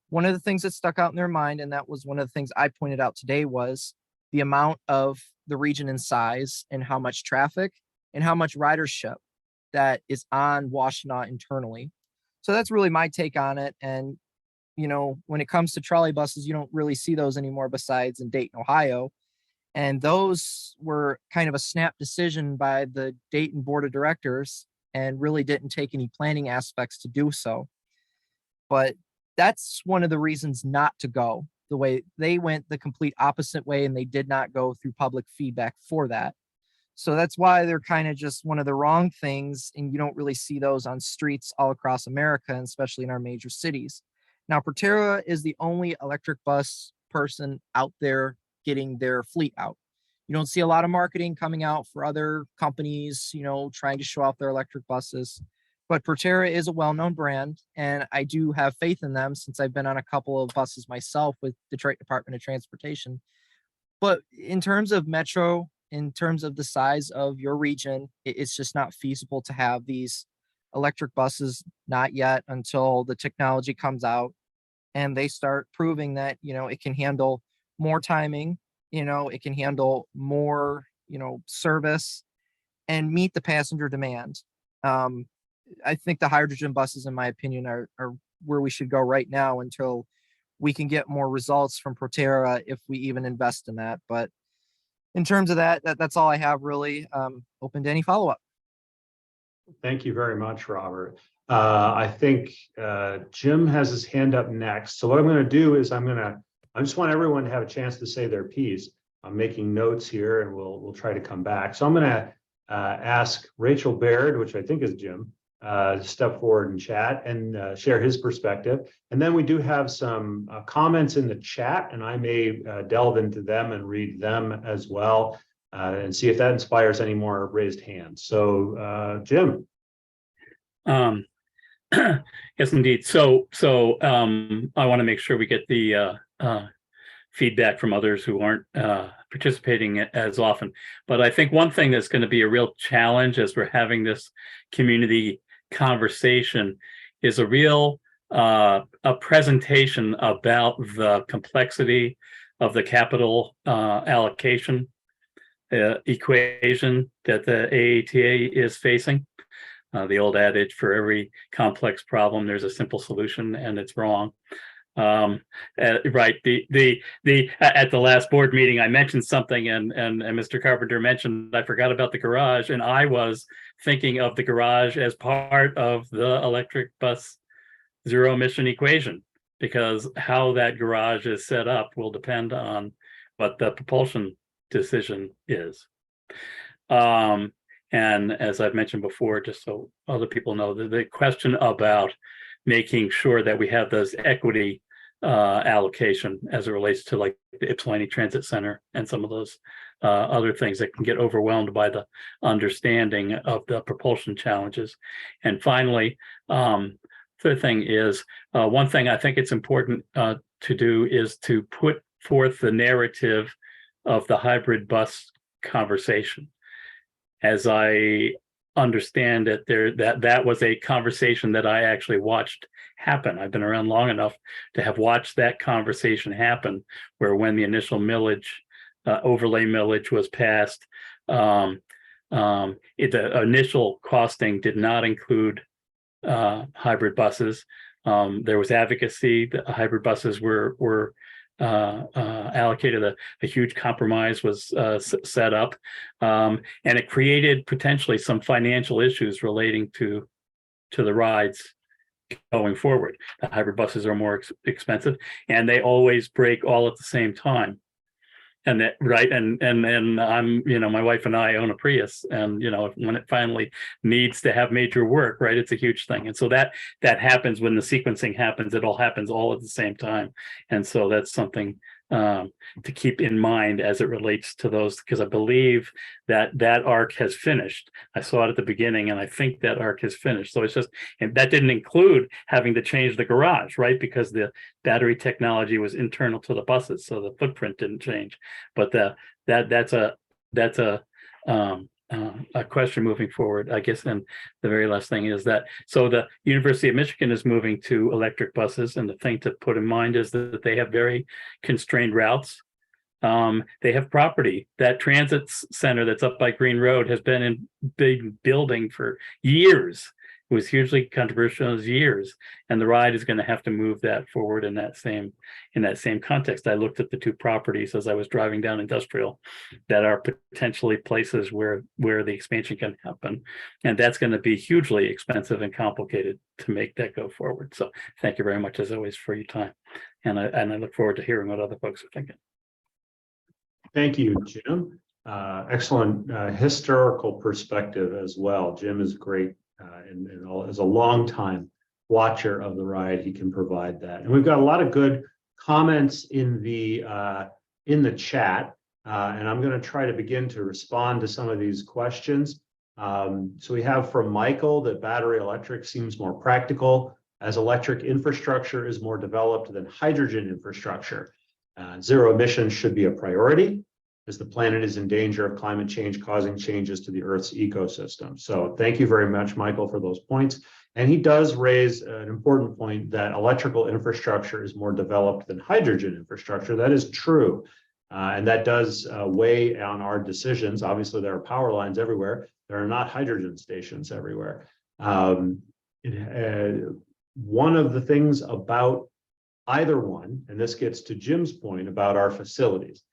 One of the things that stuck out in their mind, and that was one of the things I pointed out today, was the amount of the region in size and how much traffic and how much ridership that is on Washtenaw internally. So that's really my take on it. And, when it comes to trolley buses, you don't really see those anymore besides in Dayton, Ohio. And those were kind of a snap decision by the Dayton Board of Directors and really didn't take any planning aspects to do so. But that's one of the reasons not to go the way they went, the complete opposite way, and they did not go through public feedback for that. So that's why they're kind of just one of the wrong things, and you don't really see those on streets all across America, and especially in our major cities. Now, Proterra is the only electric bus person out there getting their fleet out. You don't see a lot of marketing coming out for other companies, trying to show off their electric buses. But Proterra is a well-known brand, and I do have faith in them since I've been on a couple of buses myself with Detroit Department of Transportation. But in terms of metro, in terms of the size of your region, it's just not feasible to have these electric buses, not yet, until the technology comes out and they start proving that, it can handle more timing, it can handle more, service and meet the passenger demand. I think the hydrogen buses, in my opinion, are where we should go right now until we can get more results from Proterra if we even invest in that. But in terms of that's all I have really. Open to any follow-up. Thank you very much, Robert. I think Jim has his hand up next. So what I'm going to do is I just want everyone to have a chance to say their piece. I'm making notes here and we'll try to come back. So I'm going to ask Rachel Baird, which I think is Jim, to step forward and chat and share his perspective. And then we do have some comments in the chat, and I may delve into them and read them as well and see if that inspires any more raised hands. So Jim. Yes, indeed. So I want to make sure we get the feedback from others who aren't participating as often. But I think one thing that's going to be a real challenge as we're having this community conversation is a real a presentation about the complexity of the capital allocation equation that the AATA is facing. The old adage, for every complex problem, there's a simple solution, and it's wrong. Right. At the last board meeting, I mentioned something, and Mr. Carpenter mentioned I forgot about the garage, and I was thinking of the garage as part of the electric bus zero emission equation, because how that garage is set up will depend on what the propulsion decision is. And as I've mentioned before, just so other people know, the question about making sure that we have those equity allocation as it relates to like the Ypsilanti Transit Center and some of those other things that can get overwhelmed by the understanding of the propulsion challenges. And finally, third thing is, one thing I think it's important to do is to put forth the narrative of the hybrid bus conversation. As I understand it, that was a conversation that I actually watched happen. I've been around long enough to have watched that conversation happen, where when the initial millage, overlay millage was passed, the initial costing did not include hybrid buses. There was advocacy that hybrid buses were allocated. A huge compromise was set up, and it created potentially some financial issues relating to the rides going forward. The hybrid buses are more expensive, and they always break all at the same time. And that, right, and I'm, my wife and I own a Prius, and when it finally needs to have major work, right, it's a huge thing. And so that happens when the sequencing happens. It all happens all at the same time, and so that's something to keep in mind as it relates to those, because I believe that arc has finished. I saw it at the beginning, and I think that arc has finished. So it's just, and that didn't include having to change the garage, right? Because the battery technology was internal to the buses, so the footprint didn't change. But that's a question moving forward, I guess. And the very last thing is that, so the University of Michigan is moving to electric buses, and the thing to put in mind is that they have very constrained routes. They have property. That transit center that's up by Green Road has been in big building for years. It was hugely controversial as years, and TheRide is going to have to move that forward in that same context. I looked at the two properties as I was driving down Industrial that are potentially places where the expansion can happen, and that's going to be hugely expensive and complicated to make that go forward. So thank you very much, as always, for your time, and I look forward to hearing what other folks are thinking. Thank you, Jim. Excellent historical perspective as well. Jim is great. And as a long time watcher of TheRide, he can provide that. And we've got a lot of good comments in the chat, and I'm going to try to begin to respond to some of these questions. So we have from Michael that battery electric seems more practical as electric infrastructure is more developed than hydrogen infrastructure. Zero emissions should be a priority, as the planet is in danger of climate change causing changes to the Earth's ecosystem. So thank you very much, Michael, for those points. And he does raise an important point that electrical infrastructure is more developed than hydrogen infrastructure. That is true. And that does weigh on our decisions. Obviously, there are power lines everywhere. There are not hydrogen stations everywhere. One of the things about either one, and this gets to Jim's point about our facilities,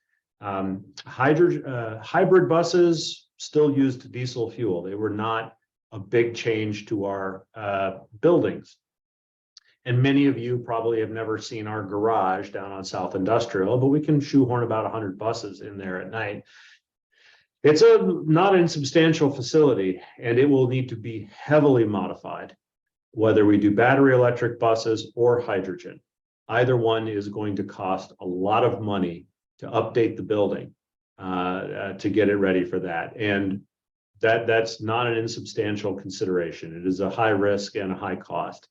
hybrid buses still used diesel fuel. They were not a big change to our buildings. And many of you probably have never seen our garage down on South Industrial, but we can shoehorn about 100 buses in there at night. It's a not insubstantial facility, and it will need to be heavily modified, whether we do battery electric buses or hydrogen. Either one is going to cost a lot of money to update the building to get it ready for that. And that's not an insubstantial consideration. It is a high risk and a high cost.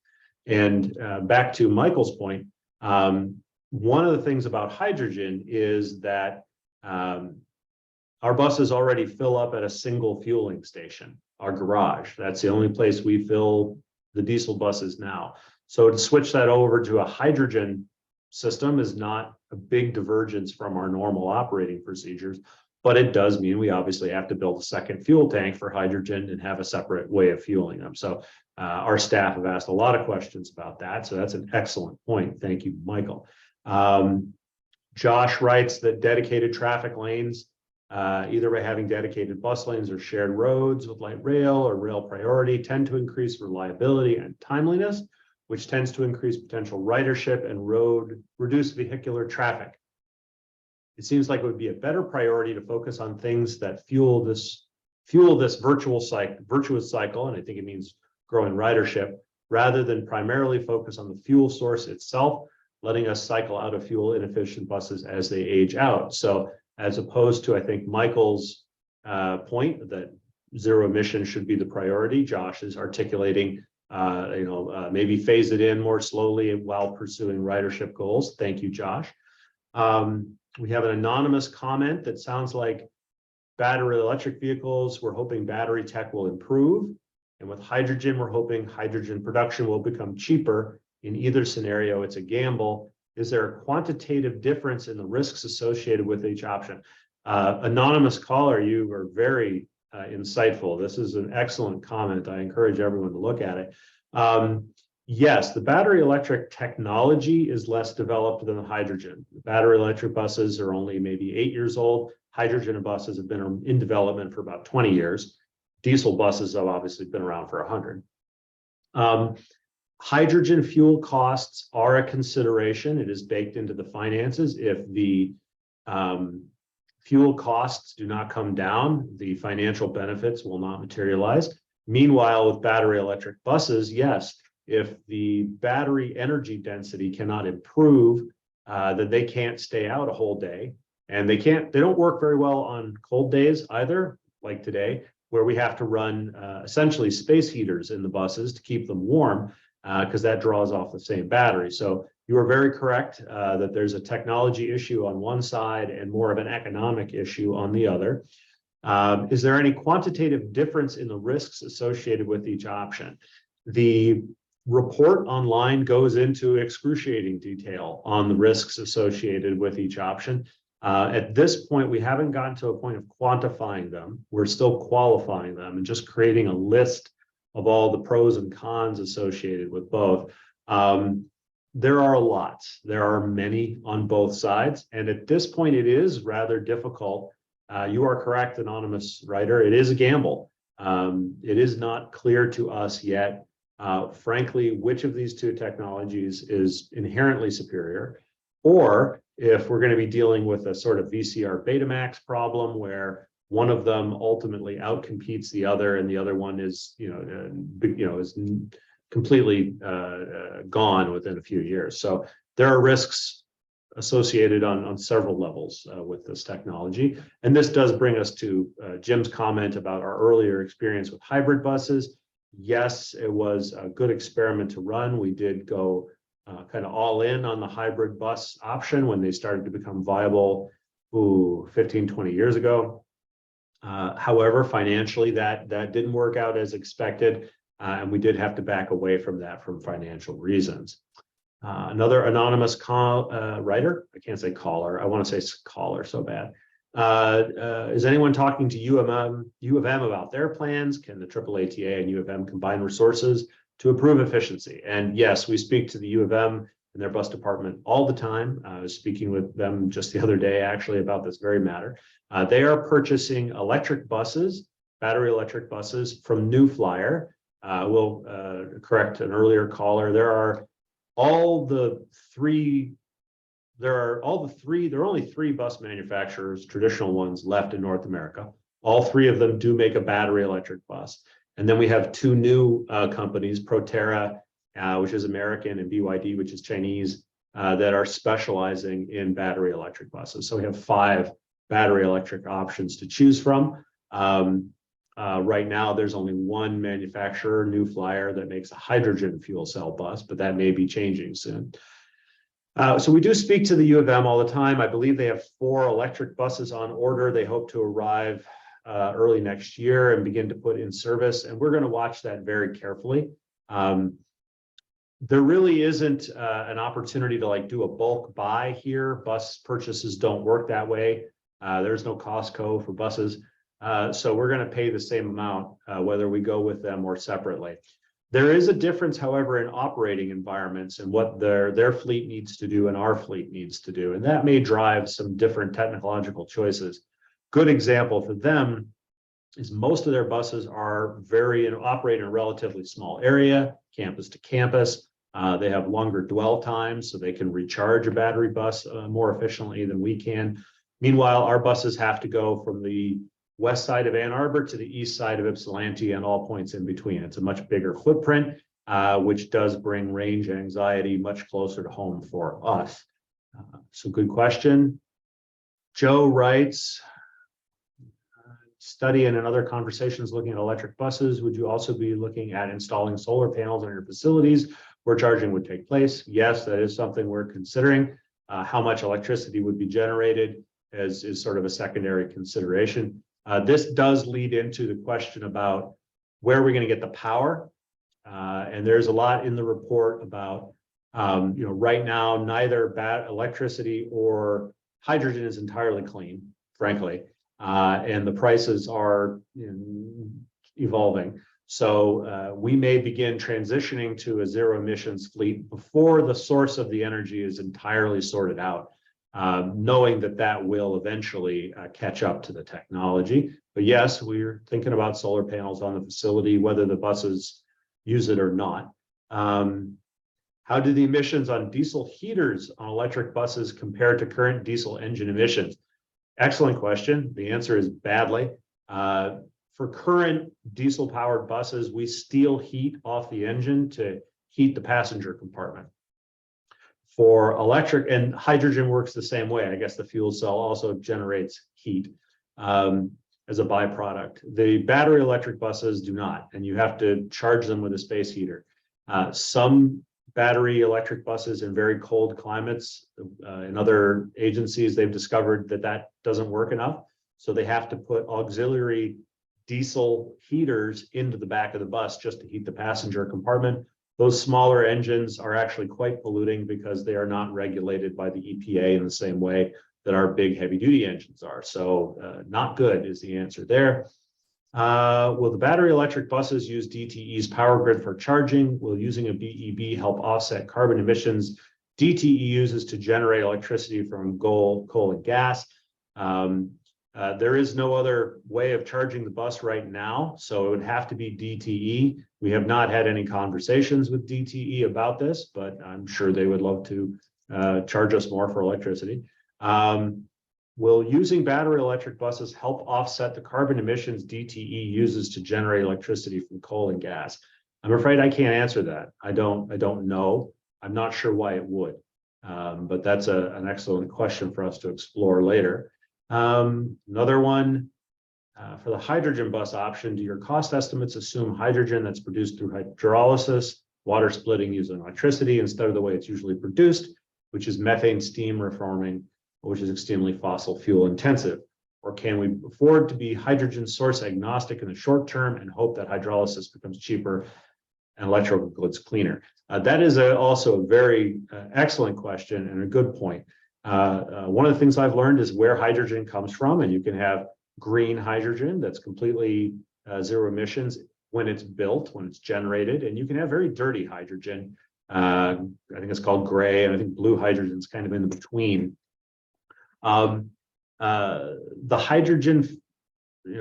And back to Michael's point, one of the things about hydrogen is that our buses already fill up at a single fueling station, our garage. That's the only place we fill the diesel buses now. So to switch that over to a hydrogen system is not a big divergence from our normal operating procedures. But it does mean we obviously have to build a second fuel tank for hydrogen and have a separate way of fueling them. So our staff have asked a lot of questions about that. So that's an excellent point. Thank you, Michael. Josh writes that dedicated traffic lanes, either by having dedicated bus lanes or shared roads with light rail or rail priority, tend to increase reliability and timeliness, which tends to increase potential ridership and reduce vehicular traffic. It seems like it would be a better priority to focus on things that fuel this virtuous cycle, and I think it means growing ridership, rather than primarily focus on the fuel source itself, letting us cycle out of fuel inefficient buses as they age out. So as opposed to, I think, Michael's point that zero emission should be the priority, Josh is articulating, maybe phase it in more slowly while pursuing ridership goals. Thank you, Josh. We have an anonymous comment that sounds like battery electric vehicles, we're hoping battery tech will improve. And with hydrogen, we're hoping hydrogen production will become cheaper. In either scenario, it's a gamble. Is there a quantitative difference in the risks associated with each option? Anonymous caller, you are very insightful. This is an excellent comment. I encourage everyone to look at it. Yes, the battery electric technology is less developed than the hydrogen. The battery electric buses are only maybe 8 years old. Hydrogen buses have been in development for about 20 years. Diesel buses have obviously been around for 100. Hydrogen fuel costs are a consideration. It is baked into the finances. If the fuel costs do not come down, the financial benefits will not materialize. Meanwhile, with battery electric buses, yes, if the battery energy density cannot improve, then they can't stay out a whole day. And they don't work very well on cold days either, like today, where we have to run essentially space heaters in the buses to keep them warm, because that draws off the same battery. So you are very correct that there's a technology issue on one side and more of an economic issue on the other. Is there any quantitative difference in the risks associated with each option? The report online goes into excruciating detail on the risks associated with each option. At this point, we haven't gotten to a point of quantifying them. We're still qualifying them and just creating a list of all the pros and cons associated with both. There are a lot. There are many on both sides. And at this point, it is rather difficult. You are correct, anonymous writer. It is a gamble. It is not clear to us yet, frankly, which of these two technologies is inherently superior, or if we're going to be dealing with a sort of VCR Betamax problem where one of them ultimately outcompetes the other, and the other one is, is completely gone within a few years. So there are risks associated on several levels with this technology. And this does bring us to Jim's comment about our earlier experience with hybrid buses. Yes, it was a good experiment to run. We did go kind of all in on the hybrid bus option when they started to become viable 15, 20 years ago. However, financially, that didn't work out as expected, and we did have to back away from that for financial reasons. Another anonymous writer, I can't say caller, I want to say caller so bad. Is anyone talking to U of M about their plans? Can the AAATA and U of M combine resources to improve efficiency? And yes, we speak to the U of M and their bus department all the time. I was speaking with them just the other day, actually, about this very matter. They are purchasing electric buses, battery electric buses from New Flyer. We'll correct an earlier caller. There are only three bus manufacturers, traditional ones, left in North America. All three of them do make a battery electric bus. And then we have two new companies, Proterra, which is American, and BYD, which is Chinese, that are specializing in battery electric buses. So we have 5 battery electric options to choose from. Right now, there's only one manufacturer, New Flyer, that makes a hydrogen fuel cell bus, but that may be changing soon. So we do speak to the U of M all the time. I believe they have 4 electric buses on order. They hope to arrive early next year and begin to put in service. And we're going to watch that very carefully. There really isn't an opportunity to do a bulk buy here. Bus purchases don't work that way. There's no Costco for buses. So we're going to pay the same amount, whether we go with them or separately. There is a difference, however, in operating environments and what their fleet needs to do and our fleet needs to do. And that may drive some different technological choices. Good example for them is most of their buses are operate in a relatively small area, campus to campus. They have longer dwell times, so they can recharge a battery bus more efficiently than we can. Meanwhile, our buses have to go from the west side of Ann Arbor to the east side of Ypsilanti and all points in between. It's a much bigger footprint, which does bring range anxiety much closer to home for us. So good question. Joe writes, study and in other conversations looking at electric buses, would you also be looking at installing solar panels on your facilities where charging would take place? Yes, that is something we're considering. How much electricity would be generated is sort of a secondary consideration. This does lead into the question about where are we going to get the power? And there's a lot in the report about, right now, neither electricity or hydrogen is entirely clean, frankly, and the prices are evolving. So we may begin transitioning to a zero emissions fleet before the source of the energy is entirely sorted out. Knowing that will eventually catch up to the technology. But yes, we're thinking about solar panels on the facility, whether the buses use it or not. How do the emissions on diesel heaters on electric buses compare to current diesel engine emissions? Excellent question. The answer is badly. For current diesel powered buses, we steal heat off the engine to heat the passenger compartment. For electric, and hydrogen works the same way. I guess the fuel cell also generates heat as a byproduct. The battery electric buses do not, and you have to charge them with a space heater. Some battery electric buses in very cold climates, in other agencies, they've discovered that doesn't work enough. So they have to put auxiliary diesel heaters into the back of the bus just to heat the passenger compartment. Those smaller engines are actually quite polluting because they are not regulated by the EPA in the same way that our big heavy duty engines are. So not good is the answer there. Will the battery electric buses use DTE's power grid for charging? Will using a BEB help offset carbon emissions DTE uses to generate electricity from coal and gas? There is no other way of charging the bus right now, so it would have to be DTE. We have not had any conversations with DTE about this, but I'm sure they would love to charge us more for electricity. Will using battery electric buses help offset the carbon emissions DTE uses to generate electricity from coal and gas? I'm afraid I can't answer that. I don't know. I'm not sure why it would, but that's an excellent question for us to explore later. Another one, for the hydrogen bus option, do your cost estimates assume hydrogen that's produced through hydrolysis, water splitting using electricity instead of the way it's usually produced, which is methane steam reforming, which is extremely fossil fuel intensive? Or can we afford to be hydrogen source agnostic in the short term and hope that hydrolysis becomes cheaper and electrical goods cleaner? That is also a very excellent question and a good point. One of the things I've learned is where hydrogen comes from, and you can have green hydrogen that's completely zero emissions when it's built, when it's generated, and you can have very dirty hydrogen. I think it's called gray, and I think blue hydrogen is kind of in between. The hydrogen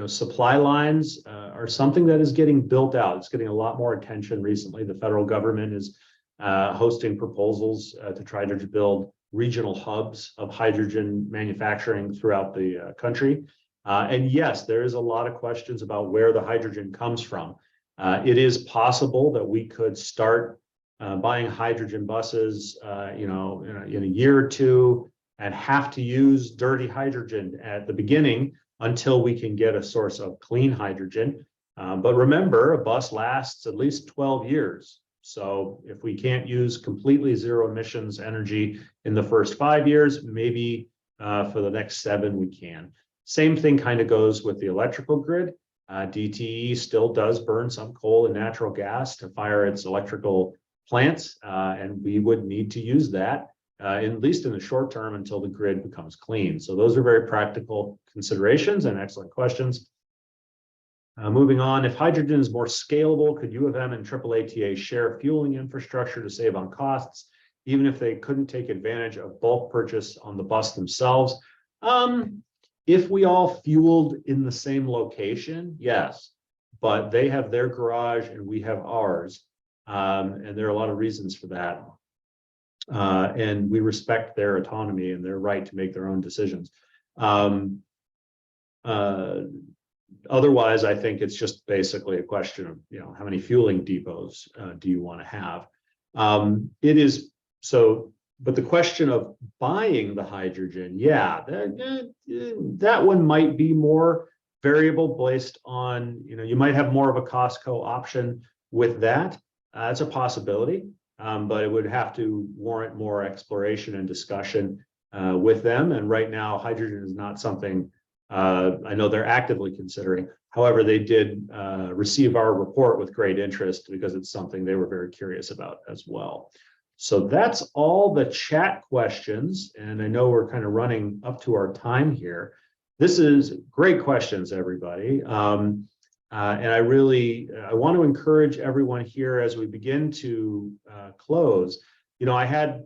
supply lines are something that is getting built out. It's getting a lot more attention recently. The federal government is hosting proposals to try to build regional hubs of hydrogen manufacturing throughout the country. And yes, there is a lot of questions about where the hydrogen comes from. It is possible that we could start buying hydrogen buses, in a year or two, and have to use dirty hydrogen at the beginning until we can get a source of clean hydrogen. But remember, a bus lasts at least 12 years. So if we can't use completely zero emissions energy in the first 5 years, maybe for the next 7 we can. Same thing kind of goes with the electrical grid. DTE still does burn some coal and natural gas to fire its electrical plants, and we would need to use that. at least in the short term until the grid becomes clean. So those are very practical considerations and excellent questions. Moving on, if hydrogen is more scalable, could U of M and AAATA share fueling infrastructure to save on costs, even if they couldn't take advantage of bulk purchase on the bus themselves? If we all fueled in the same location, yes, but they have their garage and we have ours. And there are a lot of reasons for that. And we respect their autonomy and their right to make their own decisions. Otherwise, I think it's just basically a question of, how many fueling depots do you want to have? It is so, but the question of buying the hydrogen, yeah, that one might be more variable based on, you might have more of a Costco option with that. It's a possibility, but it would have to warrant more exploration and discussion with them. And right now, hydrogen is not something I know they're actively considering. However, they did receive our report with great interest because it's something they were very curious about as well. So that's all the chat questions. And I know we're kind of running up to our time here. This is great questions, everybody. And I want to encourage everyone here as we begin to close. I had,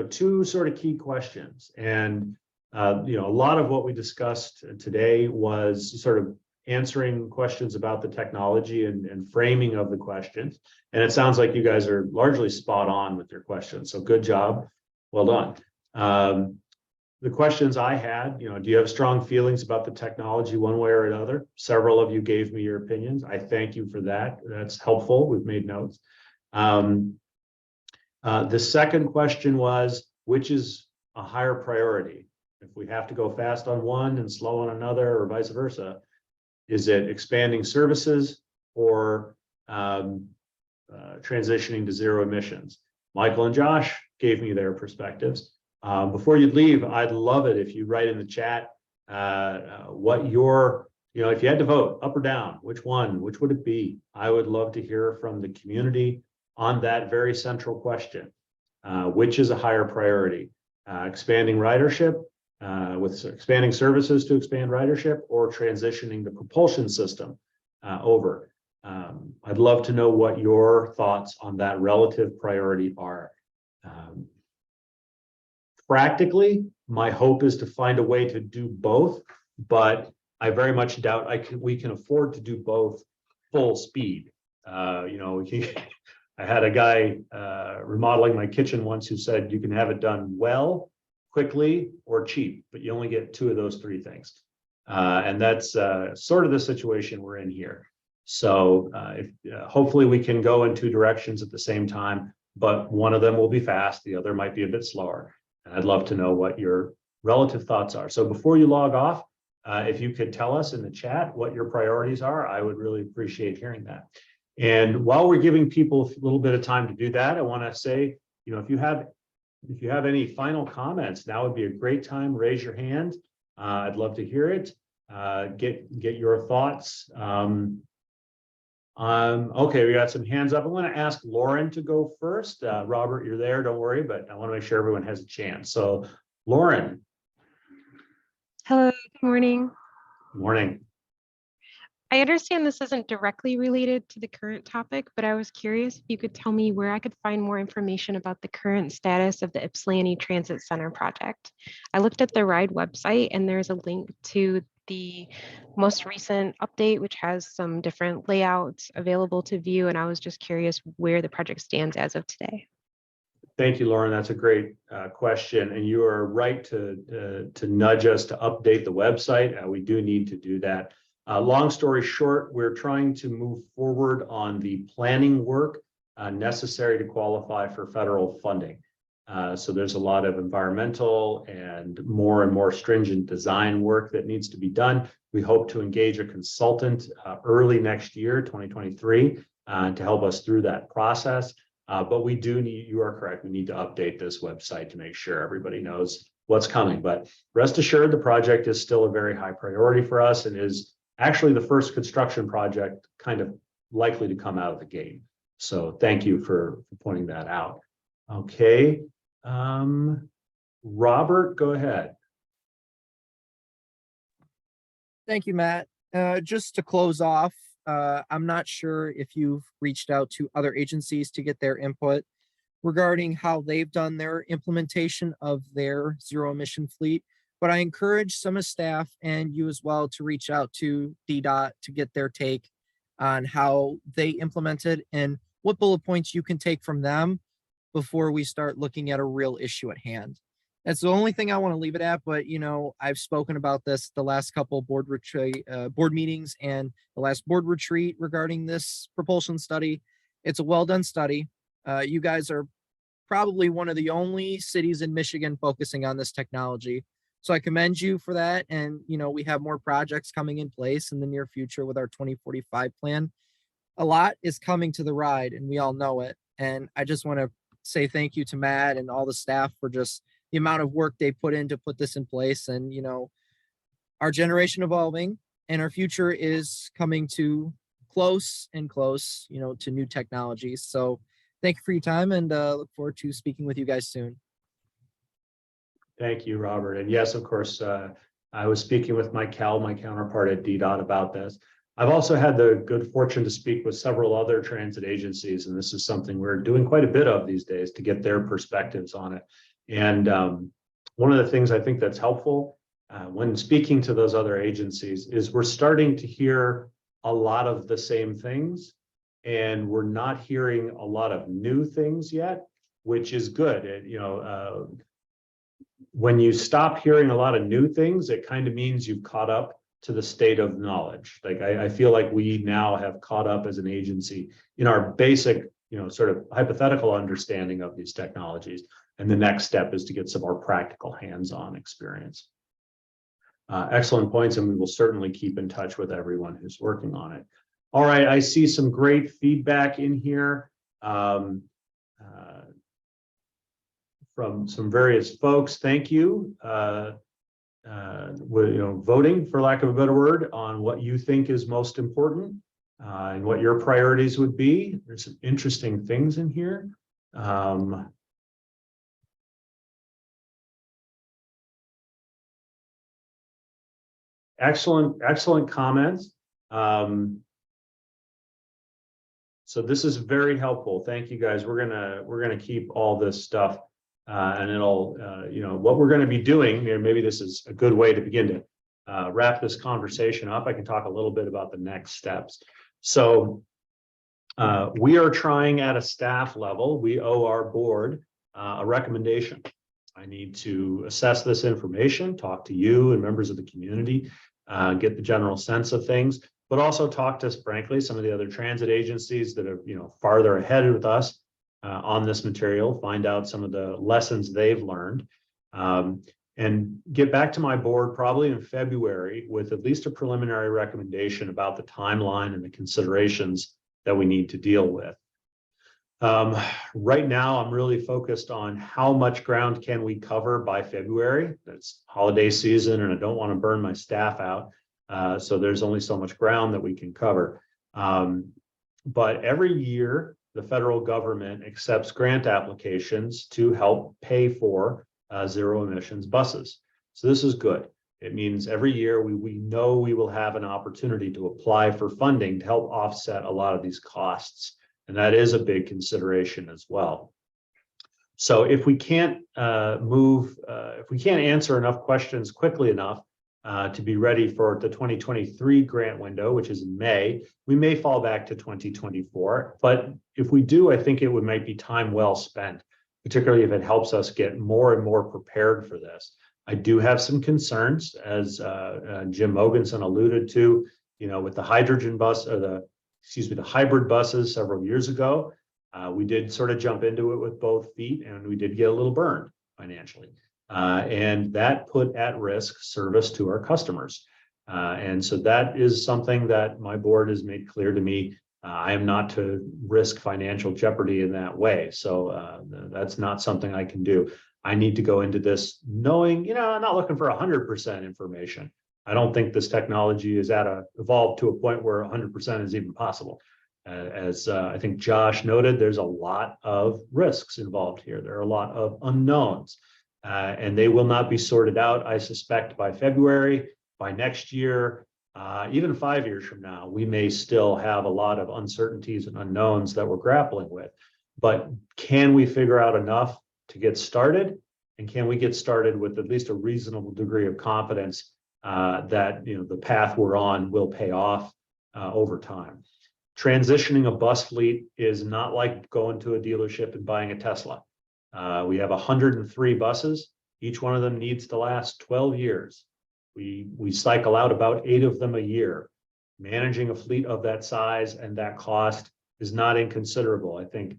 two sort of key questions, and a lot of what we discussed today was sort of answering questions about the technology and framing of the questions. And it sounds like you guys are largely spot on with your questions. So good job. Well done. The questions I had, do you have strong feelings about the technology one way or another? Several of you gave me your opinions. I thank you for that. That's helpful. We've made notes. The second question was, which is a higher priority? If we have to go fast on one and slow on another, or vice versa, is it expanding services or transitioning to zero emissions? Michael and Josh gave me their perspectives. Before you leave, I'd love it if you write in the chat what your, if you had to vote up or down, which would it be? I would love to hear from the community on that very central question. Which is a higher priority? Expanding ridership, with expanding services to expand ridership, or transitioning the propulsion system over? I'd love to know what your thoughts on that relative priority are. Practically, my hope is to find a way to do both, but I very much doubt we can afford to do both full speed. I had a guy remodeling my kitchen once who said you can have it done well, quickly, or cheap, but you only get two of those three things. And that's sort of the situation we're in here. So hopefully we can go in two directions at the same time, but one of them will be fast, the other might be a bit slower. And I'd love to know what your relative thoughts are. So before you log off, if you could tell us in the chat what your priorities are, I would really appreciate hearing that. And while we're giving people a little bit of time to do that, I want to say, if you have any final comments, now would be a great time. Raise your hand. I'd love to hear it. Get your thoughts. Okay, we got some hands up. I'm going to ask Lauren to go first. Robert, you're there, don't worry, but I want to make sure everyone has a chance. So Lauren. Hello, good morning. Good morning. I understand this isn't directly related to the current topic, but I was curious if you could tell me where I could find more information about the current status of the Ypsilanti Transit Center project. I looked at the TheRide website and there's a link to the most recent update, which has some different layouts available to view. And I was just curious where the project stands as of today. Thank you, Lauren. That's a great question. And you are right to nudge us to update the website. We do need to do that. Long story short, we're trying to move forward on the planning work necessary to qualify for federal funding. So there's a lot of environmental and more stringent design work that needs to be done. We hope to engage a consultant early next year, 2023, to help us through that process. But we do need, you are correct, we need to update this website to make sure everybody knows what's coming. But rest assured, the project is still a very high priority for us and is actually the first construction project kind of likely to come out of the gate. So thank you for pointing that out. Okay. Robert, go ahead. Thank you, Matt. Just to close off, I'm not sure if you've reached out to other agencies to get their input regarding how they've done their implementation of their zero emission fleet, but I encourage some of staff and you as well to reach out to DDOT to get their take on how they implemented and what bullet points you can take from them before we start looking at a real issue at hand. That's the only thing I want to leave it at. But I've spoken about this the last couple board meetings and the last board retreat regarding this propulsion study. It's a well done study. You guys are probably one of the only cities in Michigan focusing on this technology. So I commend you for that. And we have more projects coming in place in the near future with our 2045 plan. A lot is coming to the ride, and we all know it. And I just want to say thank you to Matt and all the staff for just the amount of work they put in to put this in place. And our generation evolving and our future is coming to close to new technologies. So thank you for your time, and look forward to speaking with you guys soon. Thank you, Robert. And yes, of course, I was speaking with my counterpart at DDOT about this. I've also had the good fortune to speak with several other transit agencies, and this is something we're doing quite a bit of these days to get their perspectives on it. And one of the things I think that's helpful when speaking to those other agencies is we're starting to hear a lot of the same things, and we're not hearing a lot of new things yet, which is good. When you stop hearing a lot of new things, it kind of means you've caught up to the state of knowledge. Like I feel like we now have caught up as an agency in our basic, sort of hypothetical understanding of these technologies. And the next step is to get some more practical hands-on experience. Excellent points, and we will certainly keep in touch with everyone who's working on it. All right, I see some great feedback in here from some various folks. Thank you. Voting, for lack of a better word, on what you think is most important and what your priorities would be. There's some interesting things in here. Excellent comments. So this is very helpful. Thank you, guys. We're gonna keep all this stuff, and it'll what we're going to be doing. Maybe this is a good way to begin to wrap this conversation up. I can talk a little bit about the next steps. So we are trying at a staff level. We owe our board a recommendation. I need to assess this information, talk to you and members of the community, get the general sense of things, but also talk to, frankly, some of the other transit agencies that are, farther ahead with us on this material, find out some of the lessons they've learned, and get back to my board probably in February with at least a preliminary recommendation about the timeline and the considerations that we need to deal with. Right now, I'm really focused on how much ground can we cover by February. That's holiday season, and I don't want to burn my staff out. So there's only so much ground that we can cover. But every year, the federal government accepts grant applications to help pay for zero emissions buses. So this is good. It means every year we know we will have an opportunity to apply for funding to help offset a lot of these costs. And that is a big consideration as well. So if we can't if we can't answer enough questions quickly enough to be ready for the 2023 grant window, which is in May, we may fall back to 2024. But if we do, I think it might be time well spent, particularly if it helps us get more and more prepared for this. I do have some concerns, as Jim Mogensen alluded to, with the hydrogen bus or the hybrid buses several years ago. We did sort of jump into it with both feet, and we did get a little burned financially. And that put at risk service to our customers. And so that is something that my board has made clear to me. I am not to risk financial jeopardy in that way. So that's not something I can do. I need to go into this knowing, I'm not looking for 100% information. I don't think this technology is evolved to a point where 100% is even possible. As I think Josh noted, there's a lot of risks involved here. There are a lot of unknowns, and they will not be sorted out, I suspect, by February, by next year, even 5 years from now. We may still have a lot of uncertainties and unknowns that we're grappling with. But can we figure out enough to get started? And can we get started with at least a reasonable degree of confidence that the path we're on will pay off over time? Transitioning a bus fleet is not like going to a dealership and buying a Tesla. We have 103 buses. Each one of them needs to last 12 years. We cycle out about 8 of them a year. Managing a fleet of that size and that cost is not inconsiderable. I think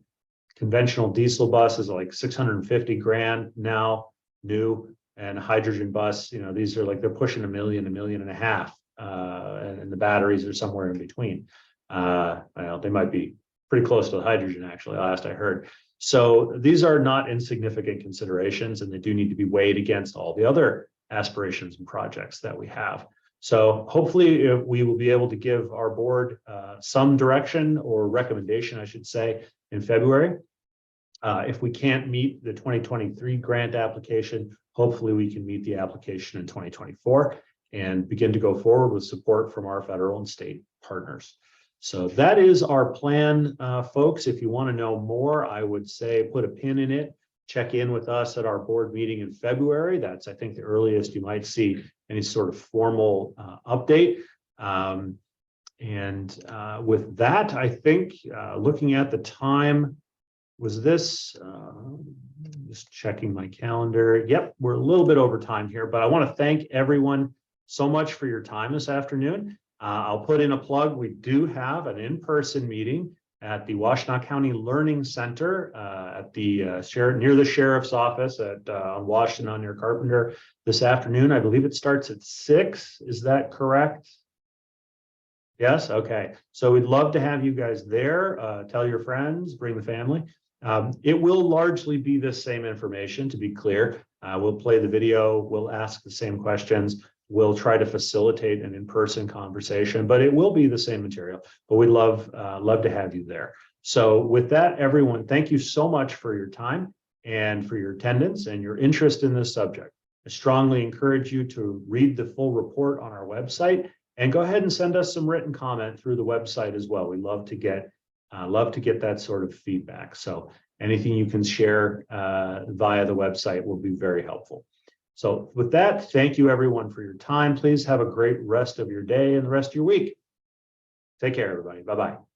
conventional diesel bus is like 650 grand now, new, and hydrogen bus, these are like, they're pushing $1 million, $1.5 million, and the batteries are somewhere in between. Well, they might be pretty close to the hydrogen, actually, last I heard. So these are not insignificant considerations, and they do need to be weighed against all the other aspirations and projects that we have. So hopefully we will be able to give our board some direction or recommendation, I should say, in February. If we can't meet the 2023 grant application, hopefully we can meet the application in 2024 and begin to go forward with support from our federal and state partners. So that is our plan, folks. If you want to know more, I would say put a pin in it. Check in with us at our board meeting in February. That's, I think, the earliest you might see any sort of formal update. With that, I think looking at the time, was this, just checking my calendar. Yep, we're a little bit over time here, but I want to thank everyone so much for your time this afternoon. I'll put in a plug. We do have an in-person meeting at the Washtenaw County Learning Center at the near the sheriff's office at Washtenaw near Carpenter this afternoon. I believe it starts at 6. Is that correct? Yes. Okay. So we'd love to have you guys there. Tell your friends, bring the family. It will largely be the same information, to be clear. We'll play the video. We'll ask the same questions. We'll try to facilitate an in-person conversation, but it will be the same material. But we'd love to have you there. So with that, everyone, thank you so much for your time and for your attendance and your interest in this subject. I strongly encourage you to read the full report on our website and go ahead and send us some written comment through the website as well. We love to get that sort of feedback. So anything you can share via the website will be very helpful. So with that, thank you everyone for your time. Please have a great rest of your day and the rest of your week. Take care, everybody. Bye-bye.